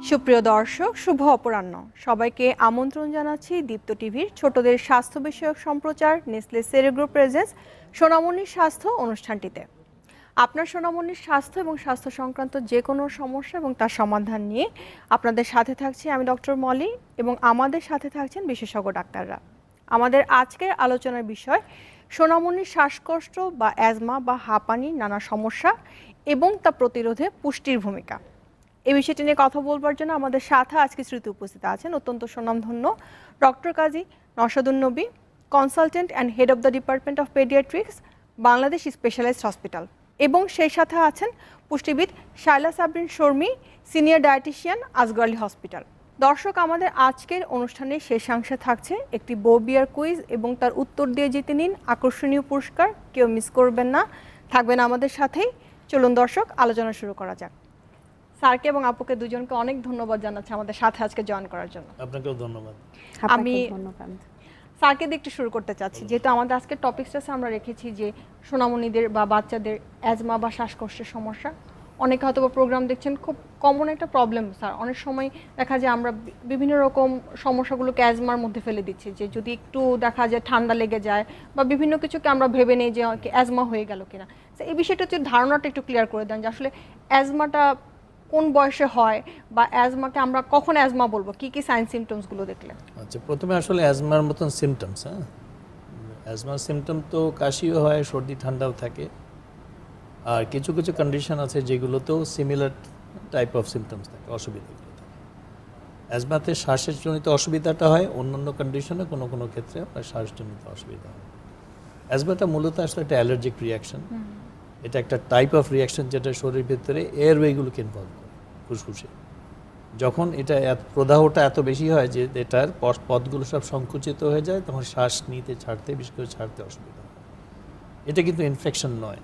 সুপ্রিয় দর্শক, শুভ অপরাহ্ন। সবাইকে আমন্ত্রণ জানাচ্ছি দীপ্ত টিভির ছোটদের স্বাস্থ্য বিষয়ক সম্প্রচার নেসলে সেরেগ্রো প্রেজেন্স সোনামণির স্বাস্থ্য অনুষ্ঠানটিতে। আপনার সোনামণির স্বাস্থ্য এবং স্বাস্থ্য সংক্রান্ত যে কোনো সমস্যা এবং তার সমাধান নিয়ে আপনাদের সাথে থাকছি আমি ডক্টর মলি এবং আমাদের সাথে থাকছেন বিশেষজ্ঞ ডাক্তাররা। আমাদের আজকের আলোচনার বিষয় সোনামণির শ্বাসকষ্ট বা অ্যাজমা বা হাঁপানির নানা সমস্যা এবং তা প্রতিরোধে পুষ্টির ভূমিকা। এই বিষয়টি নিয়ে কথা বলবার জন্য আমাদের সাথে আজকে শ্রুতি উপস্থিত আছেন অত্যন্ত সুনামধন্য doctor Kazi Naushadun Nabi, consultant and head of the department of paediatrics, Bangladesh specialised hospital, এবং সেই সাথে আছেন পুষ্টিবিদ Shaila Sabrin Sharmi, senior dietitian, Azgar Ali hospital. দর্শক, আমাদের আজকের অনুষ্ঠানের শেষাংশে থাকছে একটি ববিয়ার কুইজ এবং তার উত্তর দিয়ে জিতে নিন আকর্ষণীয় পুরস্কার। কেউ মিস করবেন না, থাকবেন আমাদের সাথেই। চলুন দর্শক, আলোচনা শুরু করা যাক। স্যারকে এবং আপুকে দুজনকে অনেক ধন্যবাদ জানাচ্ছি আমাদের সাথে আজকে জয়েন করার জন্য। আপনাকেও ধন্যবাদ। আমি স্যারকে দিয়ে একটু শুরু করতে চাচ্ছি, যেহেতু আমাদের আজকে টপিকসটা আমরা রেখেছি যে সোনামণিদের বা বাচ্চাদের অ্যাজমা বা শ্বাসকষ্টের সমস্যা। অনেকে হয়তো প্রোগ্রাম দেখছেন, খুব কমন একটা প্রবলেম স্যার। অনেক সময় দেখা যায় আমরা বিভিন্ন রকম সমস্যাগুলোকে অ্যাজমার মধ্যে ফেলে দিচ্ছি, যে যদি একটু দেখা যায় ঠান্ডা লেগে যায় বা বিভিন্ন কিছুকে আমরা ভেবে নেই যে অ্যাজমা হয়ে গেল কিনা। এই বিষয়টা হচ্ছে ধারণাটা একটু ক্লিয়ার করে দেন যে আসলে অ্যাজমাটা কোন বয়সে হয় বা অ্যাজমাকে আমরা কখন অ্যাজমা বলবো, কি কি সাইন সিমটমসগুলো দেখলে? আচ্ছা, প্রথমে আসলে অ্যাজমার মতন সিমটমস, অ্যাজমার সিমটম তো কাশিও হয়, সর্দি ঠান্ডাও থাকে, আর কিছু কিছু কন্ডিশন আছে যেগুলোতেও সিমিলার টাইপ অফ সিমটমস থাকে, অসুবিধাগুলো থাকে। অ্যাজমাতে শ্বাসের জনিত অসুবিধাটা হয়, অন্যান্য কন্ডিশনে কোনো কোনো ক্ষেত্রে আপনার শ্বাসজনিত অসুবিধা হয়। অ্যাজমাটা মূলত আসলে একটা অ্যালার্জিক রিয়াকশন। এটা একটা টাইপ অফ রিয়াকশন যেটা শরীরের ভিতরে এয়ারওয়েগুলোকে ইনভলভ করে, ফুসফুসে। যখন এটা প্রদাহটা এত বেশি হয় যে এটার পথগুলো সব সংকুচিত হয়ে যায়, তখন শ্বাস নিতে ছাড়তে, বিশেষ করে ছাড়তে অসুবিধা হয়। এটা কিন্তু ইনফেকশন নয়,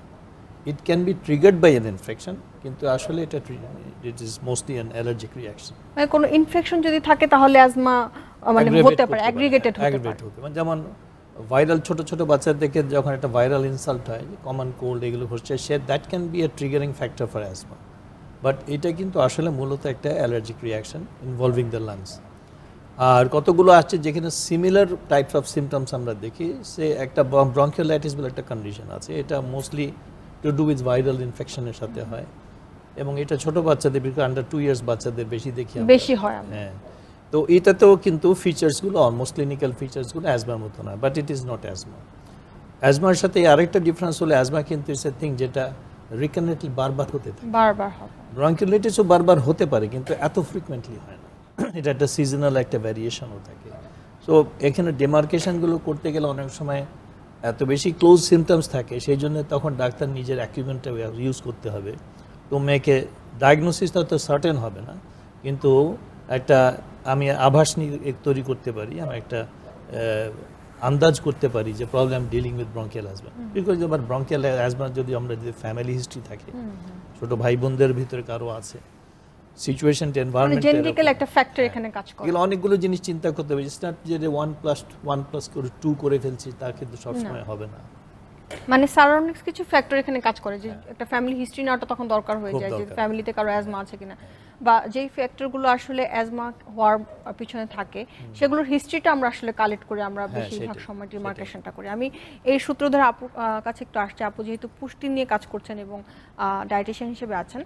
it can be triggered by an infection, কিন্তু আসলে এটা it is mostly an allergic reaction. মানে কোনো ইনফেকশন যদি থাকে তাহলে অ্যাজমা মানে হতে পারে, অ্যাগ্রিগেটেড হতে পারে। যেমন ভাইরাল ছোট ছোট বাচ্চাদেরকে যখন একটা ভাইরাল ইনসাল্ট হয়, কমন কোল্ড এগুলো হচ্ছে, that can be a triggering factor for asthma. But এটা কিন্তু আসলে মূলত একটা allergic reaction involving the lungs. আর কতগুলো আছে যেখানে সিমিলার টাইপস অফ সিমটমস আমরা দেখি। সে একটা ব্রঙ্কিওলাইটিস বলে একটা কন্ডিশন আছে, এটা mostly to do with viral ইনফেকশনের সাথে হয়, এবং এটা ছোট বাচ্চাদের, বিশেষ করে আন্ডার 2 years বাচ্চাদের বেশি হয়। হ্যাঁ, তো এটাতেও কিন্তু ফিচার্সগুলো অলমোস্ট ক্লিনিক্যাল ফিচার্সগুলো অ্যাজমার মতো না, but it is not asthma. অ্যাজমার সাথে আরেকটা ডিফারেন্স হলো, অ্যাজমা কিন্তু ইটস এ থিং যেটা রিকারেন্টলি বারবার হতে থাকে, বারবার হবে। ব্রঙ্কিওলাইটিসও বারবার হতে পারে, কিন্তু এত ফ্রিকুয়েন্টলি হয় না। এটা একটা সিজনাল একটা ভ্যারিয়েশনও থাকে। সো এখানে ডেমার্কেশনগুলো করতে গেলে অনেক সময় এত বেশি ক্লোজ সিমটমস থাকে, সেই জন্য তখন ডাক্তার নিজের অ্যাকিউমেন্টটা ইউজ করতে হবে। তো মেয়েকে ডায়াগনোসিসটা তো সার্টেন হবে না, কিন্তু একটা আমি আভাস তৈরি করতে পারি, আমি একটা আন্দাজ করতে পারি যে problem dealing with bronchial asthma. Because আমার ব্রঙ্কিয়াল অ্যাজমা যদি ফ্যামিলি হিস্ট্রি থাকে, ছোট ভাই বোনদের ভিতরে কারো আছে, সিচুয়েশন এনভায়রনমেন্ট, জেনেটিক্যাল একটা ফ্যাক্টর এখানে কাজ করে। এগুলো অনেকগুলো জিনিস চিন্তা করতে হবে। ইটস নট যে 1+1 করে 2 করে ফেলছি, তা কিন্তু সবসময় হবে না। মানে সারাউন্ডিংস কিছু ফ্যাক্টর এখানে কাজ করে, যে একটা ফ্যামিলি হিস্ট্রি নেওয়াটা তখন দরকার হয়ে যায়, যে ফ্যামিলিতে কারো অ্যাজমা আছে কিনা, বা যেই ফ্যাক্টরগুলো আসলে অ্যাজমা হওয়ার পিছনে থাকে সেগুলোর হিস্ট্রিটা আমরা আসলে কালেক্ট করে আমরা বেশিরভাগ সময় ডিমার্কেশনটা করি। আমি এই সূত্র ধরে আপুর কাছে একটু আসছি। আপু যেহেতু পুষ্টি নিয়ে কাজ করছেন এবং ডায়েটিশিয়ান হিসেবে আছেন,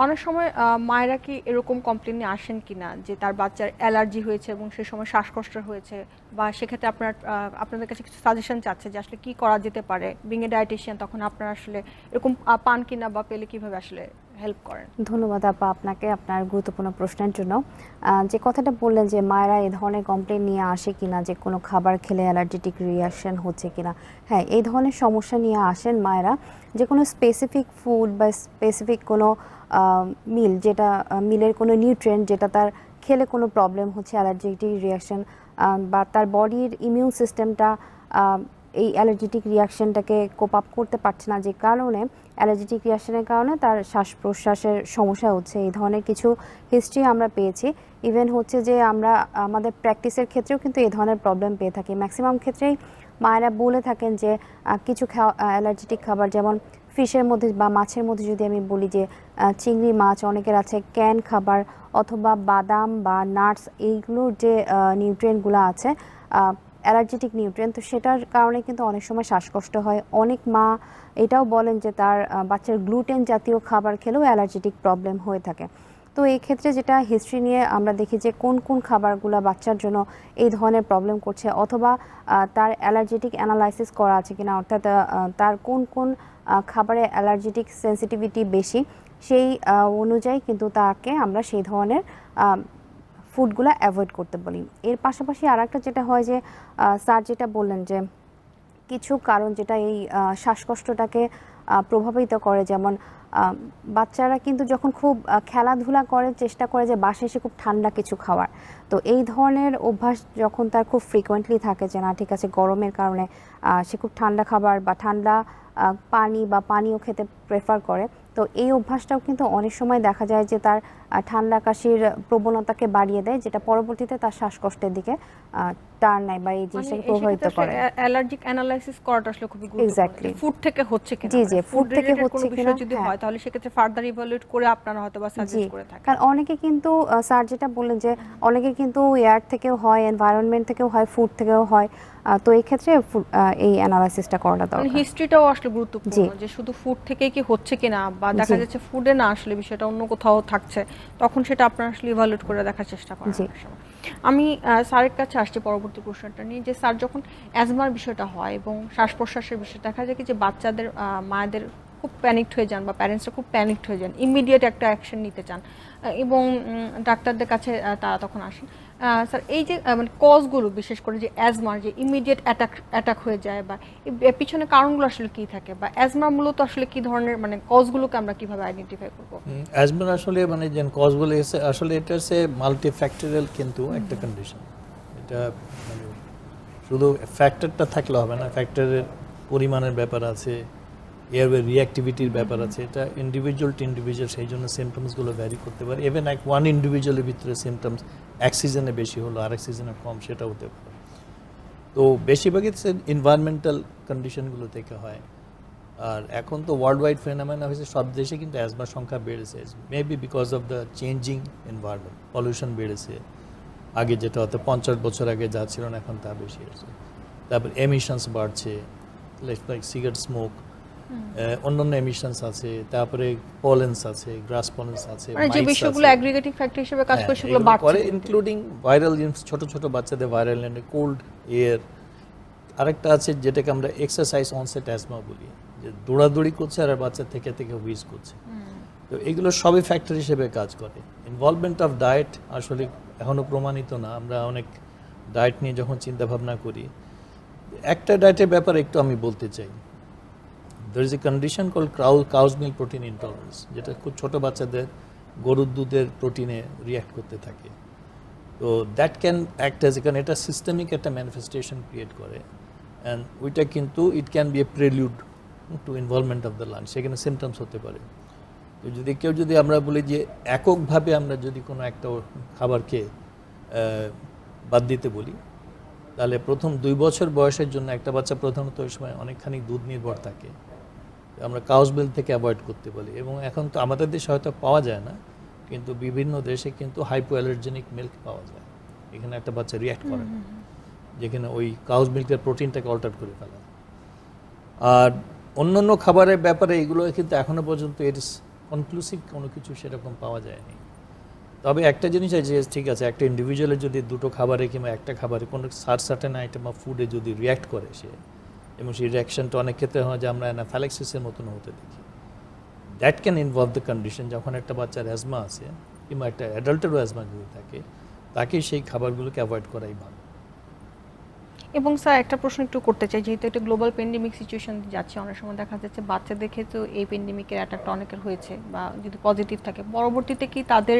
অনেক সময় মায়েরা কি এরকম কমপ্লেন নিয়ে আসেন কিনা যে তার বাচ্চার অ্যালার্জি হয়েছে এবং সে সময় শ্বাসকষ্ট হয়েছে, বা সেক্ষেত্রে আপনাদের কাছে কিছু সাজেশন চাচ্ছে যে আসলে কি করা যেতে পারে বিং এ ডায়েটিশিয়ান, তখন আপনারা আসলে এরকম পান কিনা বা পেলে কিভাবে আসলে হেল্প করেন? ধন্যবাদ আপা আপনাকে আপনার গুরুত্বপূর্ণ প্রশ্নের জন্য। যে কথাটা বললেন যে মায়েরা এই ধরনের কমপ্লেন নিয়ে আসে কিনা, যে কোনো খাবার খেলে অ্যালার্জেটিক রিয়াকশন হচ্ছে কিনা। হ্যাঁ, এই ধরনের সমস্যা নিয়ে আসেন মায়েরা, যে কোনো স্পেসিফিক ফুড বা স্পেসিফিক কোনো মিল, যেটা মিলের কোনো নিউট্রিয়েন্ট যেটা তার খেলে কোনো প্রবলেম হচ্ছে, অ্যালার্জেটিক রিয়াকশন, বা তার বডির ইমিউন সিস্টেমটা এই অ্যালার্জেটিক রিয়াকশনটাকে কোপ আপ করতে পারছে না, যে কারণে অ্যালার্জেটিক রিয়াকশনের কারণে তার শ্বাস প্রশ্বাসের সমস্যা হচ্ছে। এই ধরনের কিছু হিস্ট্রি আমরা পেয়েছি। ইভেন হচ্ছে যে আমরা আমাদের প্র্যাকটিসের ক্ষেত্রেও কিন্তু এই ধরনের প্রবলেম পেয়ে থাকি। ম্যাক্সিমাম ক্ষেত্রেই মায়েরা বলে থাকেন যে কিছু অ্যালার্জেটিক খাবার, যেমন ফিশের মধ্যে বা মাছের মধ্যে যদি আমি বলি যে চিংড়ি মাছ, অনেকের আছে ক্যান খাবার অথবা বাদাম বা নাটস, এইগুলোর যে নিউট্রিয়েন্টগুলো আছে অ্যালার্জেটিক নিউট্রিয়েন্ট, তো সেটার কারণে কিন্তু অনেক সময় শ্বাসকষ্ট হয়। অনেক মা এটাও বলেন যে তার বাচ্চার গ্লুটেন জাতীয় খাবার খেলেও অ্যালার্জেটিক প্রবলেম হয়ে থাকে। তো এই ক্ষেত্রে যেটা হিস্ট্রি নিয়ে আমরা দেখি যে কোন কোন খাবারগুলো বাচ্চার জন্য এই ধরনের প্রবলেম করছে, অথবা তার অ্যালার্জেটিক অ্যানালাইসিস করা আছে কিনা, অর্থাৎ তার কোন কোন খাবারে অ্যালার্জেটিক সেন্সিটিভিটি বেশি, সেই অনুযায়ী কিন্তু তাকে আমরা সেই ধরনের ফুডগুলো অ্যাভয়েড করতে বলি। এর পাশাপাশি আর একটা যেটা হয় যে স্যার যেটা বললেন যে কিছু কারণ যেটা এই শ্বাসকষ্টটাকে প্রভাবিত করে, যেমন বাচ্চারা কিন্তু যখন খুব খেলাধুলা করে চেষ্টা করে যে বাসায় এসে খুব ঠান্ডা কিছু খাওয়ার, তো এই ধরনের অভ্যাস যখন তার খুব ফ্রিকোয়েন্টলি থাকে যে না ঠিক আছে গরমের কারণে সে খুব ঠান্ডা খাবার বা ঠান্ডা পানি বা পানীয় খেতে প্রেফার করে, তো এই অভ্যাসটাও কিন্তু অনেক সময় দেখা যায় যে তার ঠান্ডা কাশির প্রবণতাকে বাড়িয়ে দেয়, যেটা পরবর্তীতে তার শ্বাসকষ্টের দিকে টার্ন নেয় বা এই জিনিসটাকে প্রভাবিত করে। অ্যালার্জিক অ্যানালাইসিস করাটা আসলে খুবই গুরুত্বপূর্ণ। এক্স্যাক্টলি ফুড থেকে হচ্ছে কিনা, জি জি ফুড থেকে হচ্ছে কিনা যদি হয় তাহলে সেক্ষেত্রে ফার্দার ইভালুয়েট করে আপনারা হয়তো বা সাজেস্ট করে থাকেন। কারণ অনেকে কিন্তু স্যার যেটা বললেন যে অনেকে কিন্তু এয়ার থেকেও হয়, এনভায়রনমেন্ট থেকেও হয়, ফুড থেকেও হয়, তো এই ক্ষেত্রে এই অ্যানালাইসিসটা করাটা দরকার। হিস্ট্রিটাও আসলে গুরুত্বপূর্ণ, যে শুধু ফুড থেকেই কি হচ্ছে কিনা, বা দেখা যাচ্ছে ফুডে না আসলে বিষয়টা অন্য কোথাও থাকছে, তখন সেটা আপনারা আসলে ইভালুয়েট করে দেখার চেষ্টা করেন। আমি স্যারের কাছে আসছি পরবর্তী প্রশ্নটা নিয়ে, যে স্যার যখন অ্যাজমার বিষয়টা হয় এবং শ্বাস প্রশ্বাসের বিষয়টা দেখা যায় কি যে বাচ্চাদের মায়েদের খুব প্যানিকড হয়ে যান বা প্যারেন্টসরা খুব প্যানিকড হয়ে যান, ইমিডিয়েট একটা অ্যাকশন নিতে চান এবং ডাক্তারদের কাছে তারা তখন আসেন। স্যার এই যে মানে কজগুলো, বিশেষ করে যে অ্যাজমার যে ইমিডিয়েট অ্যাটাক হয়ে যায়, বা এর পিছনে কারণগুলো আসলে কী থাকে, বা অ্যাজমা মূলত আসলে কী ধরনের মানে কজগুলোকে আমরা কীভাবে আইডেন্টিফাই করবো? অ্যাজমার আসলে মানে যে কজগুলো এসে আসলে এটা হচ্ছে মাল্টিফ্যাক্টরিয়াল কিন্তু একটা কন্ডিশন। এটা মানে শুধু ফ্যাক্টরটা থাকলে হবে না, ফ্যাক্টরের পরিমাণের ব্যাপার আছে, এয়ারওয়ে রিঅ্যাক্টিভিটির ব্যাপার আছে, এটা ইন্ডিভিজুয়াল টু ইন্ডিভিজুয়াল, সেই জন্য সিমটমসগুলো ভ্যারি করতে পারে। ইভেন ওয়ান ইন্ডিভিজুয়ালের ভিতরে সিমটমস এক সিজনে বেশি হলো আরেক সিজনে কম, সেটা হতে পারে। তো বেশিরভাগই এনভায়রনমেন্টাল কন্ডিশনগুলো থেকে হয়। আর এখন তো ওয়ার্ল্ড ওয়াইড ফেনোমেনা হয়েছে, সব দেশে কিন্তু অ্যাজমার সংখ্যা বেড়েছে, maybe because of the changing environment, pollution বেড়েছে। আগে যেটা হয়তো 50 বছর আগে যা ছিল না এখন তা বেশি হয়েছে। তারপর এমিশনস বাড়ছে, লাইক সিগারেট স্মোক, অন্যান্য এমিশনস আছে, তারপরে পলেন্স আছে, গ্রাস পলেন্স আছে, মানে যে বিষয়গুলো অ্যাগ্রিগেটিং ফ্যাক্টর হিসেবে কাজ করে সেগুলো বাড়ছে, ইনক্লুডিং ভাইরাল জিনিস, ছোট ছোট বাচ্চাদের ভাইরাল কোল্ড এয়ার। আরেকটা আছে যেটাকে আমরা এক্সারসাইজ অনসেট অ্যাজমা বলি, যে দৌড়াদৌড়ি করছে আর বাচ্চা থেকে থেকে হুইজ করছে। তো এগুলো সবই ফ্যাক্টর হিসেবে কাজ করে। ইনভলভমেন্ট অফ ডায়েট আসলে এখনও প্রমাণিত না। আমরা অনেক ডায়েট নিয়ে যখন চিন্তা ভাবনা করি, একটা ডায়েটের ব্যাপারে একটু আমি বলতে চাই। there is a condition called cow's milk protein intolerance, যেটা খুব ছোটো বাচ্চাদের গরুর দুধের প্রোটিনে রিয়াক্ট করতে থাকে। তো দ্যাট ক্যান অ্যাক্ট অ্যাজ কারণ এটা সিস্টেমিক একটা ম্যানিফেস্টেশন ক্রিয়েট করে, অ্যান্ড ওইটা কিন্তু it can be a prelude to involvement of the lungs, সেখানে সিমটমস হতে পারে। তো যদি আমরা বলি যে এককভাবে আমরা যদি কোনো একটা খাবারকে বাদ দিতে বলি, তাহলে প্রথম 2 বছর বয়সের জন্য একটা বাচ্চা প্রধানত ওই সময় অনেকখানি দুধ নির্ভর থাকে, আমরা কাউস মিল্ক থেকে অ্যাভয়েড করতে বলি। এবং এখন তো আমাদের দেশে হয়তো পাওয়া যায় না, কিন্তু বিভিন্ন দেশে কিন্তু হাইপো অ্যালার্জেনিক মিল্ক পাওয়া যায়, এখানে একটা বাচ্চা রিয়াক্ট করে না, যেখানে ওই কাউস মিল্কের প্রোটিনটাকে অল্টার করে ফেলা। আর অন্যান্য খাবারের ব্যাপারে এগুলো কিন্তু এখনও পর্যন্ত এর কনক্লুসিভ কোনো কিছু সেরকম পাওয়া যায়নি। তবে একটা জিনিস আছে যে ঠিক আছে, একটা ইন্ডিভিজুয়ালের যদি দুটো খাবারে কিংবা একটা খাবারে কোনো সার্টেন আইটেম অফ ফুডে যদি রিয়াক্ট করে সে, এবং সেই রিয়াকশনটা অনেক ক্ষেত্রে হয় যে আমরা অ্যানাফিল্যাক্সিসের মতন হতে দেখি, that can involve the condition. যখন একটা বাচ্চার অ্যাজমা আছে কিংবা একটা অ্যাডাল্টেরও অ্যাজমা যদি থাকে, তাকে সেই খাবারগুলোকে অ্যাভয়েড করাই ভালো। এবং স্যার একটা প্রশ্ন একটু করতে চাই, যেহেতু একটা গ্লোবাল প্যান্ডেমিক সিচুয়েশন যাচ্ছে, অনেক সময় দেখা যাচ্ছে বাচ্চাদের ক্ষেত্রে এই প্যান্ডেমিকের অ্যাটাকটা অনেকের হয়েছে, বা যদি পজিটিভ থাকে পরবর্তীতে কি তাদের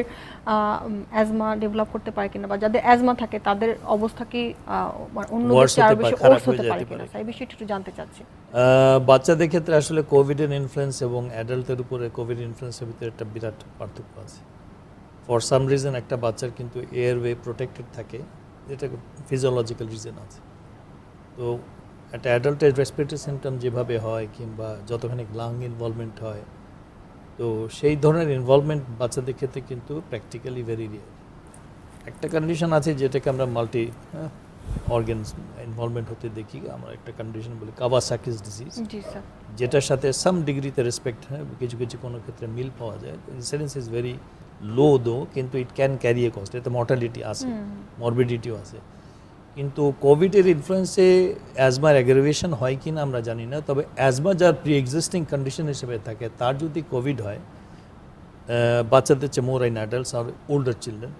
অ্যাজমা ডেভেলপ করতে পারে কিনা, বা যাদের অ্যাজমা থাকে তাদের অবস্থা কি অন্য চেয়ে আরো বেশি ওর্স হতে পারে কিনা, এই বিষয়টা একটু জানতে চাচ্ছি। বাচ্চাদের ক্ষেত্রে আসলে কোভিডের ইনফ্লুয়েন্স এবং অ্যাডাল্টের উপরে কোভিড ইনফ্লুয়েন্সের ভিতরে একটা বিরাট পার্থক্য আছে। ফর সাম রিজন একটা বাচ্চার কিন্তু এয়ারওয়ে প্রোটেক্টেড থাকে, এটা ফিজিওলজিক্যাল রিজন আছে। তো একটা অ্যাডাল্টের রেসপিরেটরি সিমটম যেভাবে হয় কিংবা যতখানি লাং ইনভলভমেন্ট হয়, তো সেই ধরনের ইনভলভমেন্ট বাচ্চাদের ক্ষেত্রে কিন্তু প্র্যাকটিক্যালি ভেরি রিয়ার। একটা কন্ডিশন আছে যেটাকে আমরা মাল্টি অর্গানস ইনভলভমেন্ট হতে দেখি, আমরা একটা কন্ডিশন বলি কাওয়াসাকিস ডিজিজ, জি স্যার। যেটার সাথে সাম ডিগ্রিতে রেসপেক্ট কিছু কিছু কোনো ক্ষেত্রে মিল পাওয়া যায়। ইনসিডেন্স ইজ ভেরি লো দো, কিন্তু it can carry a cost, এতে মর্টালিটি আছে, মরবিডিটিও আছে। কিন্তু কোভিডের ইনফ্লুয়েন্সে অ্যাজমার অ্যাগ্রাভেশন হয় কি না আমরা জানি না, তবে অ্যাজমা যার প্রি এক্সিস্টিং কন্ডিশন হিসেবে থাকে তার যদি কোভিড হয়, বাচ্চাদের চেয়ে মোর ইন অ্যাডাল্টস আর ওল্ডার চিলড্রেন,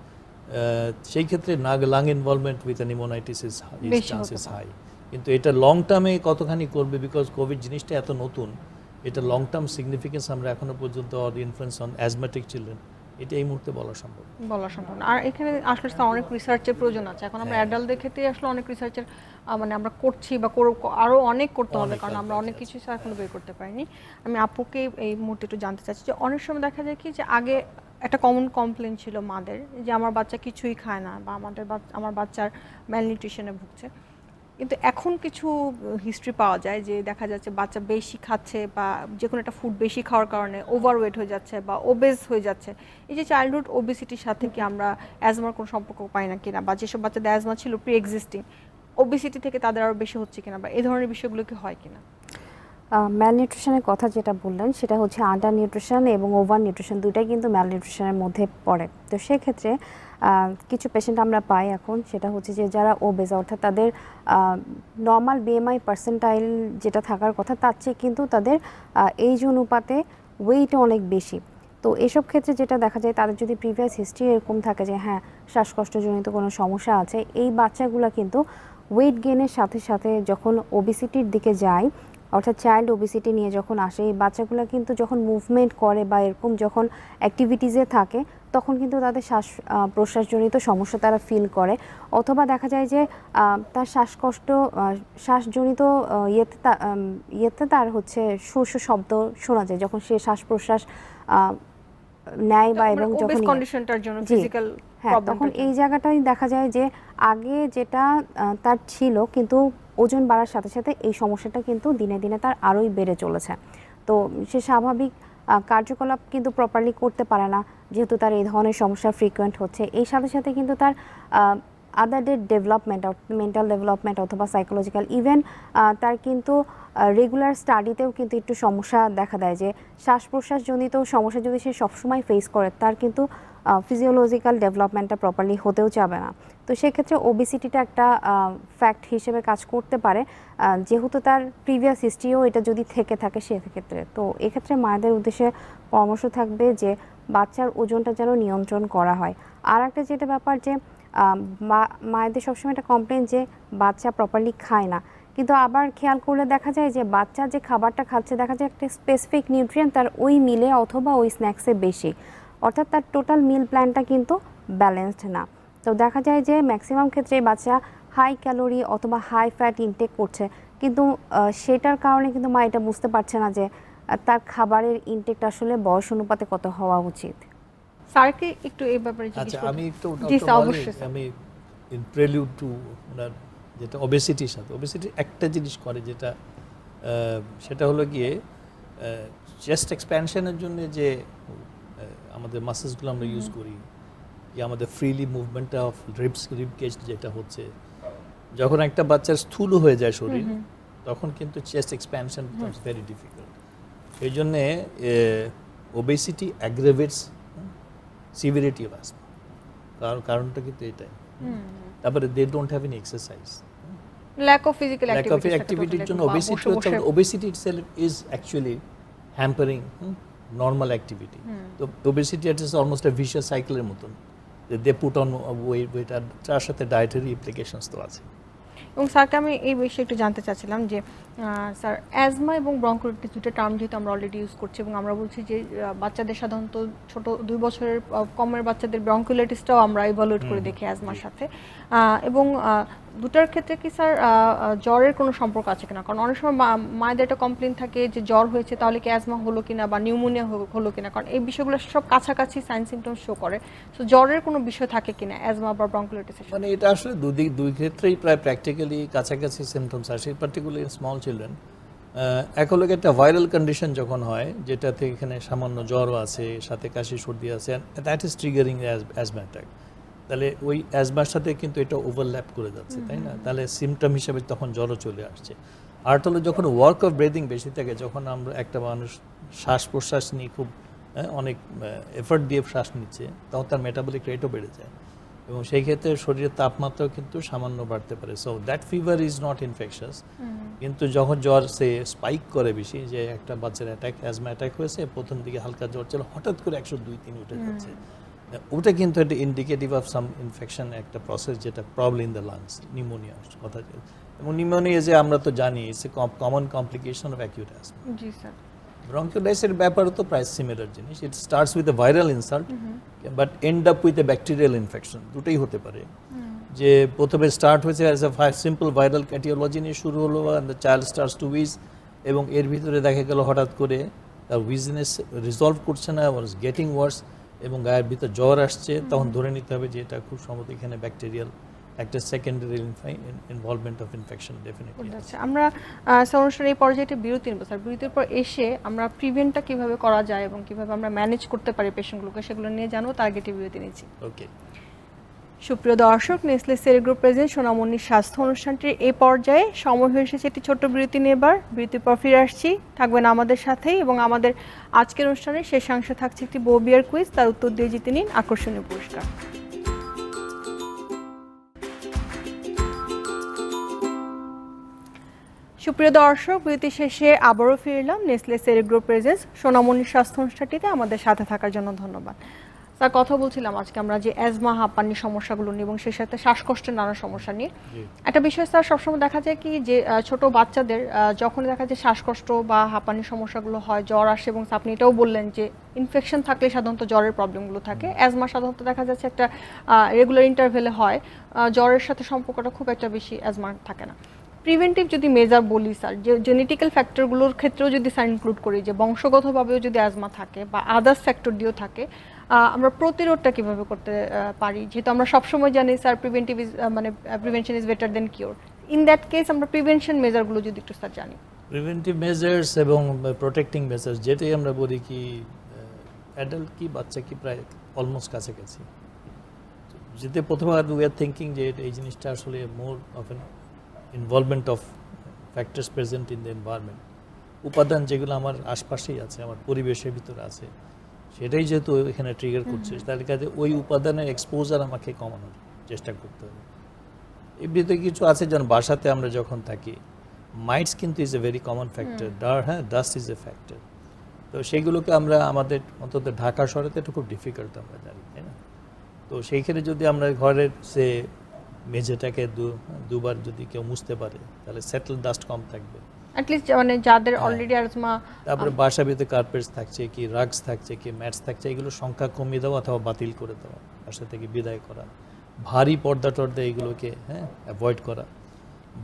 সেই ক্ষেত্রে lung involvement with pneumonitis is chances high. কিন্তু এটা লং টার্মে কতখানি করবে, বিকজ কোভিড জিনিসটা এত নতুন, এটা লং টার্ম সিগনিফিকেন্স আমরা এখনো পর্যন্ত ইনফ্লুয়েন্স অন অ্যাজমেটিক চিলড্রেন এটা এই মুহূর্তে বলা সম্ভব না। আর এখানে আসলে অনেক রিসার্চের প্রয়োজন আছে। এখন আমরা অ্যাডাল্টদের ক্ষেত্রে আসলে অনেক রিসার্চের মানে আমরা করছি বা আরও অনেক করতে হবে, কারণ আমরা অনেক কিছু এখনো বের করতে পারিনি। আমি আপুকে এই মুহূর্তে একটু জানতে চাচ্ছি যে অনেক সময় দেখা যায় কি যে আগে একটা কমন কমপ্লেন ছিল মাদের যে আমার বাচ্চা কিছুই খায় না বা আমার বাচ্চার ম্যালনিউট্রিশনে ভুগছে, কিন্তু এখন কিছু হিস্ট্রি পাওয়া যায় যে দেখা যাচ্ছে বাচ্চা বেশি খাচ্ছে বা যে কোনো একটা ফুড বেশি খাওয়ার কারণে ওভারওয়েট হয়ে যাচ্ছে বা ওবেজ হয়ে যাচ্ছে। এই যে চাইল্ডহুড ওবেসিটির সাথে কি আমরা অ্যাজমার কোনো সম্পর্ক পাই না কিনা, বা যেসব বাচ্চাদের অ্যাজমা ছিল প্রি এক্সিস্টিং, ওবেসিটি থেকে তাদের আরও বেশি হচ্ছে কিনা, বা এই ধরনের বিষয়গুলো কি হয় কিনা? ম্যালনিউট্রিশনের কথা যেটা বললেন সেটা হচ্ছে আন্ডার নিউট্রিশন এবং ওভার নিউট্রিশন দুইটাই কিন্তু ম্যালনিউট্রিশনের মধ্যে পড়ে। তো সেক্ষেত্রে কিছু পেশেন্ট আমরা পাই এখন, সেটা হচ্ছে যে যারা ওবেজ অর্থাৎ তাদের নর্মাল বিএমআই পার্সেন্টাইল যেটা থাকার কথা তার চেয়ে কিন্তু তাদের এইজ অনুপাতে ওয়েটও অনেক বেশি। তো এসব ক্ষেত্রে যেটা দেখা যায় তাদের যদি প্রিভিয়াস হিস্ট্রি এরকম থাকে যে হ্যাঁ শ্বাসকষ্টজনিত কোনো সমস্যা আছে, এই বাচ্চাগুলো কিন্তু ওয়েট গেনের সাথে সাথে যখন ওবেসিটির দিকে যায়, অর্থাৎ চাইল্ড ওবেসিটি নিয়ে যখন আসে, এই বাচ্চাগুলো কিন্তু যখন মুভমেন্ট করে বা এরকম যখন অ্যাক্টিভিটিসে থাকে তখন কিন্তু তাদের শ্বাস প্রশ্বাসজনিত সমস্যা তারা ফিল করে, অথবা দেখা যায় যে তার শ্বাসকষ্ট শ্বাসজনিত ইয়েতে তার হচ্ছে শোষ শব্দ শোনা যায় যখন সে শ্বাস প্রশ্বাস নেয় বা এবং যখন কন্ডিশনটার জন্য ফিজিক্যাল হ্যাঁ তখন এই জায়গাটাই দেখা যায় যে আগে যেটা তার ছিল কিন্তু ওজন বাড়ার সাথে সাথে এই সমস্যাটা কিন্তু দিনে দিনে তার আরোই বেড়ে চলেছে। তো সে স্বাভাবিক কার্যকলাপ কিন্তু প্রপারলি করতে পারে না, যেহেতু তার এই ধরনের সমস্যা ফ্রিকোয়েন্ট হচ্ছে। এই সাথে সাথে কিন্তু তার আদারদের ডেভেলপমেন্ট, মেন্টাল ডেভেলপমেন্ট অথবা সাইকোলজিক্যাল ইভেন তার কিন্তু রেগুলার স্টাডিতেও কিন্তু একটু সমস্যা দেখা দেয়, যে শ্বাস প্রশ্বাসজনিত সমস্যা যদি সে সবসময় ফেস করে তার কিন্তু ফিজিওলজিক্যাল ডেভেলপমেন্টটা প্রপারলি হতেও যাবে না। তো সেক্ষেত্রে ওবেসিটিটা একটা ফ্যাক্ট হিসেবে কাজ করতে পারে, যেহেতু তার প্রিভিয়াস হিস্ট্রিও এটা যদি থেকে থাকে সেক্ষেত্রে। তো এক্ষেত্রে মায়েদের উদ্দেশ্যে পরামর্শ থাকবে যে বাচ্চার ওজনটা যেন নিয়ন্ত্রণ করা হয়। আর একটা যেটা ব্যাপার যে মায়েদের সবসময় একটা কমপ্লেন যে বাচ্চা প্রপারলি খায় না, কিন্তু আবার খেয়াল করলে দেখা যায় যে বাচ্চা যে খাবারটা খাচ্ছে দেখা যায় একটা স্পেসিফিক নিউট্রিয়েন্ট তার ওই মিলে অথবা ওই স্ন্যাক্সে বেশি, অর্থাৎ তার টোটাল মিল প্ল্যানটা কিন্তু ব্যালেন্সড না। তো দেখা যায় যে ম্যাক্সিমাম ক্ষেত্রে বাচ্চা হাই ক্যালোরি অথবা হাই ফ্যাট ইনটেক করছে, কিন্তু সেটার কারণে কিন্তু মা এটা বুঝতে পারছে না যে তার খাবারের ইনটেকটা আসলে বয়স অনুপাতে কত হওয়া উচিত। স্যারকে একটু এই ব্যাপারে আচ্ছা আমি একটু আমি ইন প্রেলিউড টু ওনার যেটা ওবেসিটির সাথে ওবেসিটি একটা জিনিস করে যেটা সেটা হলো গিয়ে চেস্ট এক্সপ্যানশনের জন্য যে আমাদের মাসেলসগুলো আমরা ইউজ করি, যে আমাদের ফ্রিলি মুভমেন্টটা অফ রিব কেজ যেটা হচ্ছে, যখন একটা বাচ্চার স্থূল হয়ে যায় শরীর তখন কিন্তু chest expansion becomes very difficult. সেই জন্যে obesity aggravates severity of asthma, কারণটা কিন্তু এটাই। তারপরে they don't have any exercise, lack of physical অ্যাক্টিভিটির জন্য obesity itself is actually hampering normal activity. তো obesity is almost a vicious সাইকেলের মতন, দে পুট অন ওয়েট, আর তার সাথে ডায়েটারি ইমপ্লিকেশনস তো আছে। এবং স্যারকে আমি এই বিষয়ে একটু জানতে চাচ্ছিলাম যে স্যার অ্যাজমা এবং ব্রঙ্কোলাইটিস দুটো টার্ম যেহেতু আমরা অলরেডি ইউজ করছি এবং আমরা বলছি যে বাচ্চাদের সাধারণত ছোট 2 বছরের কমের বাচ্চাদের ব্রঙ্কোলাইটিসটাও আমরা ইভালুয়েট করে দেখি অ্যাজমার সাথে, এবং দুটার ক্ষেত্রে কি স্যার জ্বরের কোনো সম্পর্ক আছে কিনা? কারণ অনেক সময় মায়েদের একটা কমপ্লেন থাকে যে জ্বর হয়েছে তাহলে কি অ্যাজমা হলো কিনা বা নিউমোনিয়া হলো কিনা, কারণ এই বিষয়গুলো সব কাছাকাছি সাইন সিমটমস শো করে। সো জ্বরের কোনো বিষয় থাকে কিনা অ্যাজমা বা ব্রঙ্কোলাইটিসের? মানে এটা আসলে দুই ক্ষেত্রেই প্রায় প্র্যাকটিক্যাল বেসিক্যালি কাছাকাছি সিমটমস আসে, পার্টিকুলারলি স্মল চিলড্রেন। একলগে একটা ভাইরাল কন্ডিশন যখন হয়, যেটাতে এখানে সামান্য জ্বরও আছে, সাথে কাশি সর্দি আছে, that is triggering asthma attack. তাহলে ওই অ্যাজমার সাথে কিন্তু এটা ওভারল্যাপ করে যাচ্ছে, তাই না? তাহলে সিমটম হিসেবে তখন জ্বরও চলে আসছে। আর হলো যখন ওয়ার্ক অফ ব্রিদিং বেশি থাকে, যখন আমরা একটা মানুষ শ্বাস প্রশ্বাস নিয়ে খুব অনেক এফোর্ট দিয়ে শ্বাস নিচ্ছে, তখন তার মেটাবলিক রেটও বেড়ে যায়, এবং সেই ক্ষেত্রে শরীরের তাপমাত্রাও কিন্তু সামান্য বাড়তে পারে। So that fever is not infectious. কিন্তু যখন জ্বর সে স্পাইক করে বেশি, যে একটা বাচ্চার অ্যাজমা অ্যাটাক হয়েছে, প্রথম দিকে হালকা জ্বর ছিল, হঠাৎ করে 102-103 উঠে যাচ্ছে, ওটা কিন্তু একটা ইন্ডিকেটিভ অফ সাম ইনফেকশন, একটা প্রসেস যেটা problem in the lungs, pneumonia কথা। এবং নিউমোনিয়া যে আমরা তো জানি it's a common complication of acute asthma. G sir. ব্রঙ্কিওলাইটিসের ব্যাপারও তো প্রায় সিমিলার জিনিস। It starts with a viral insult but end up with a bacterial infection, দুটোই হতে পারে। যে প্রথমে স্টার্ট হয়েছে অ্যাজ এ সিম্পল ভাইরাল ক্যাটিওলজি নিয়ে শুরু হলো, and the child starts two with, এবং এর ভিতরে দেখা গেল হঠাৎ করে তার উইজনেস রিজলভ করছে না, ওয়াজ গেটিং ওয়ার্স, এবং গায়ের ভিতর জ্বর আসছে, তখন ধরে নিতে হবে যে এটা খুব সম্ভবত এখানে ব্যাকটেরিয়াল একটা secondary involvement of infection definitely. আচ্ছা, আমরা অনুষ্ঠানের এই পর্যায়ে বিরতি নেব স্যার। বিরতির পর এসে আমরা প্রিভেন্টটা কিভাবে করা যায় এবং কিভাবে আমরা ম্যানেজ করতে পারি পেশেন্টগুলোকে, সেগুলো নিয়ে জানবো। টার্গেটে বিরতি নিচ্ছি। ওকে। সুপ্রিয় দর্শক, নেসলে সেরেগ্রুপ প্রেজেন্ট সোনামণির স্বাস্থ্য অনুষ্ঠানটির এই পর্যায়ে সময় হয়ে এসেছে একটি ছোট্ট বিরতি নেবার। বিরতির পর ফিরে আসছি, থাকবেন আমাদের সাথেই, এবং আমাদের আজকের অনুষ্ঠানের শেষাংশে থাকছে একটি বউ বিয়ার কুইজ, তার উত্তর দিয়ে জিতে নিন আকর্ষণীয় পুরস্কার। সুপ্রিয় দর্শক, বিরতি শেষে আবারও ফিরলাম নেসলে সেরেগ্রুপ প্রেজেন্স সোনামণির স্বাস্থ্য অনুষ্ঠানটিতে। আমাদের সাথে থাকার জন্য ধন্যবাদ। স্যার, কথা বলছিলাম আজকে আমরা যে অ্যাজমা, হাঁপানির সমস্যাগুলো নিয়ে এবং সেই সাথে শ্বাসকষ্টের নানা সমস্যা নিয়ে। একটা বিষয় স্যার, সবসময় দেখা যায় কি যে ছোট বাচ্চাদের যখন দেখা যায় শ্বাসকষ্ট বা হাঁপানির সমস্যাগুলো হয়, জ্বর আসে, এবং আপনি এটাও বললেন যে ইনফেকশন থাকলে সাধারণত জ্বরের প্রবলেমগুলো থাকে। অ্যাজমা সাধারণত দেখা যাচ্ছে একটা রেগুলার ইন্টারভেলে হয়, জ্বরের সাথে সম্পর্কটা খুব একটা বেশি অ্যাজমা থাকে না। প্রিভেন্টিভ যদি মেজার বলি স্যার, যে জেনেটিক্যাল ফ্যাক্টরগুলোর ক্ষেত্রেও যদি স্যার ইনক্লুড করি, যে বংশগতভাবেও যদি অ্যাজমা থাকে বা আদার্স ফ্যাক্টর দিয়েও থাকে, আমরা প্রতিরোধটা কিভাবে করতে পারি? যেহেতু আমরা সবসময় জানি sir preventive is prevention is better then cure. In that case আমরা প্রিভেনশন মেজারগুলো যদি একটু স্যার জানি। প্রিভেন্টিভ মেজার্স এবং প্রোটেক্টিং মেজার্স, যেটাই আমরা বলি কি অ্যাডাল্ট কি বাচ্চা কি প্রায় অলমোস্ট কাছাকাছি। যেতে প্রথমে উই আর থিঙ্কিং যে এই জিনিসটা আসলে more of N involvement of factors present in the environment, উপাদান যেগুলো আমার আশপাশেই আছে, আমার পরিবেশের ভিতরে আছে, সেটাই যেহেতু এখানে ট্রিগার করছে, তাহলে কাজে ওই উপাদানের এক্সপোজার আমাকে কমানোর চেষ্টা করতে হবে। এমনিতে কিছু আছে, যেমন বাসাতে আমরা যখন থাকি, মাইটস কিন্তু is a very common factor, dust is a factor. তো সেইগুলোকে আমরা আমাদের অন্তত ঢাকা শহরেতে একটু খুব ডিফিকাল্ট আমরা জানি, তাই না? তো সেইখানে যদি আমরা ঘরের সে মেঝেটাকে দুবার যদি কেউ মুছতে পারে, তাহলে সেটেল ডাস্ট কম থাকবে অ্যাটলিস্ট, মানে যাদের অলরেডি অ্যাজমা। তারপরে বাসার ভিতরে কার্পেটস থাকছে কি, রাগস থাকছে কি, ম্যাটস থাকছে, এগুলো সংখ্যা কমিয়ে দেওয়া অথবা বাতিল করে দেওয়া, বাসা থেকে বিদায় করা। ভারী পর্দা টর্দা এগুলোকে অ্যাভয়েড করা।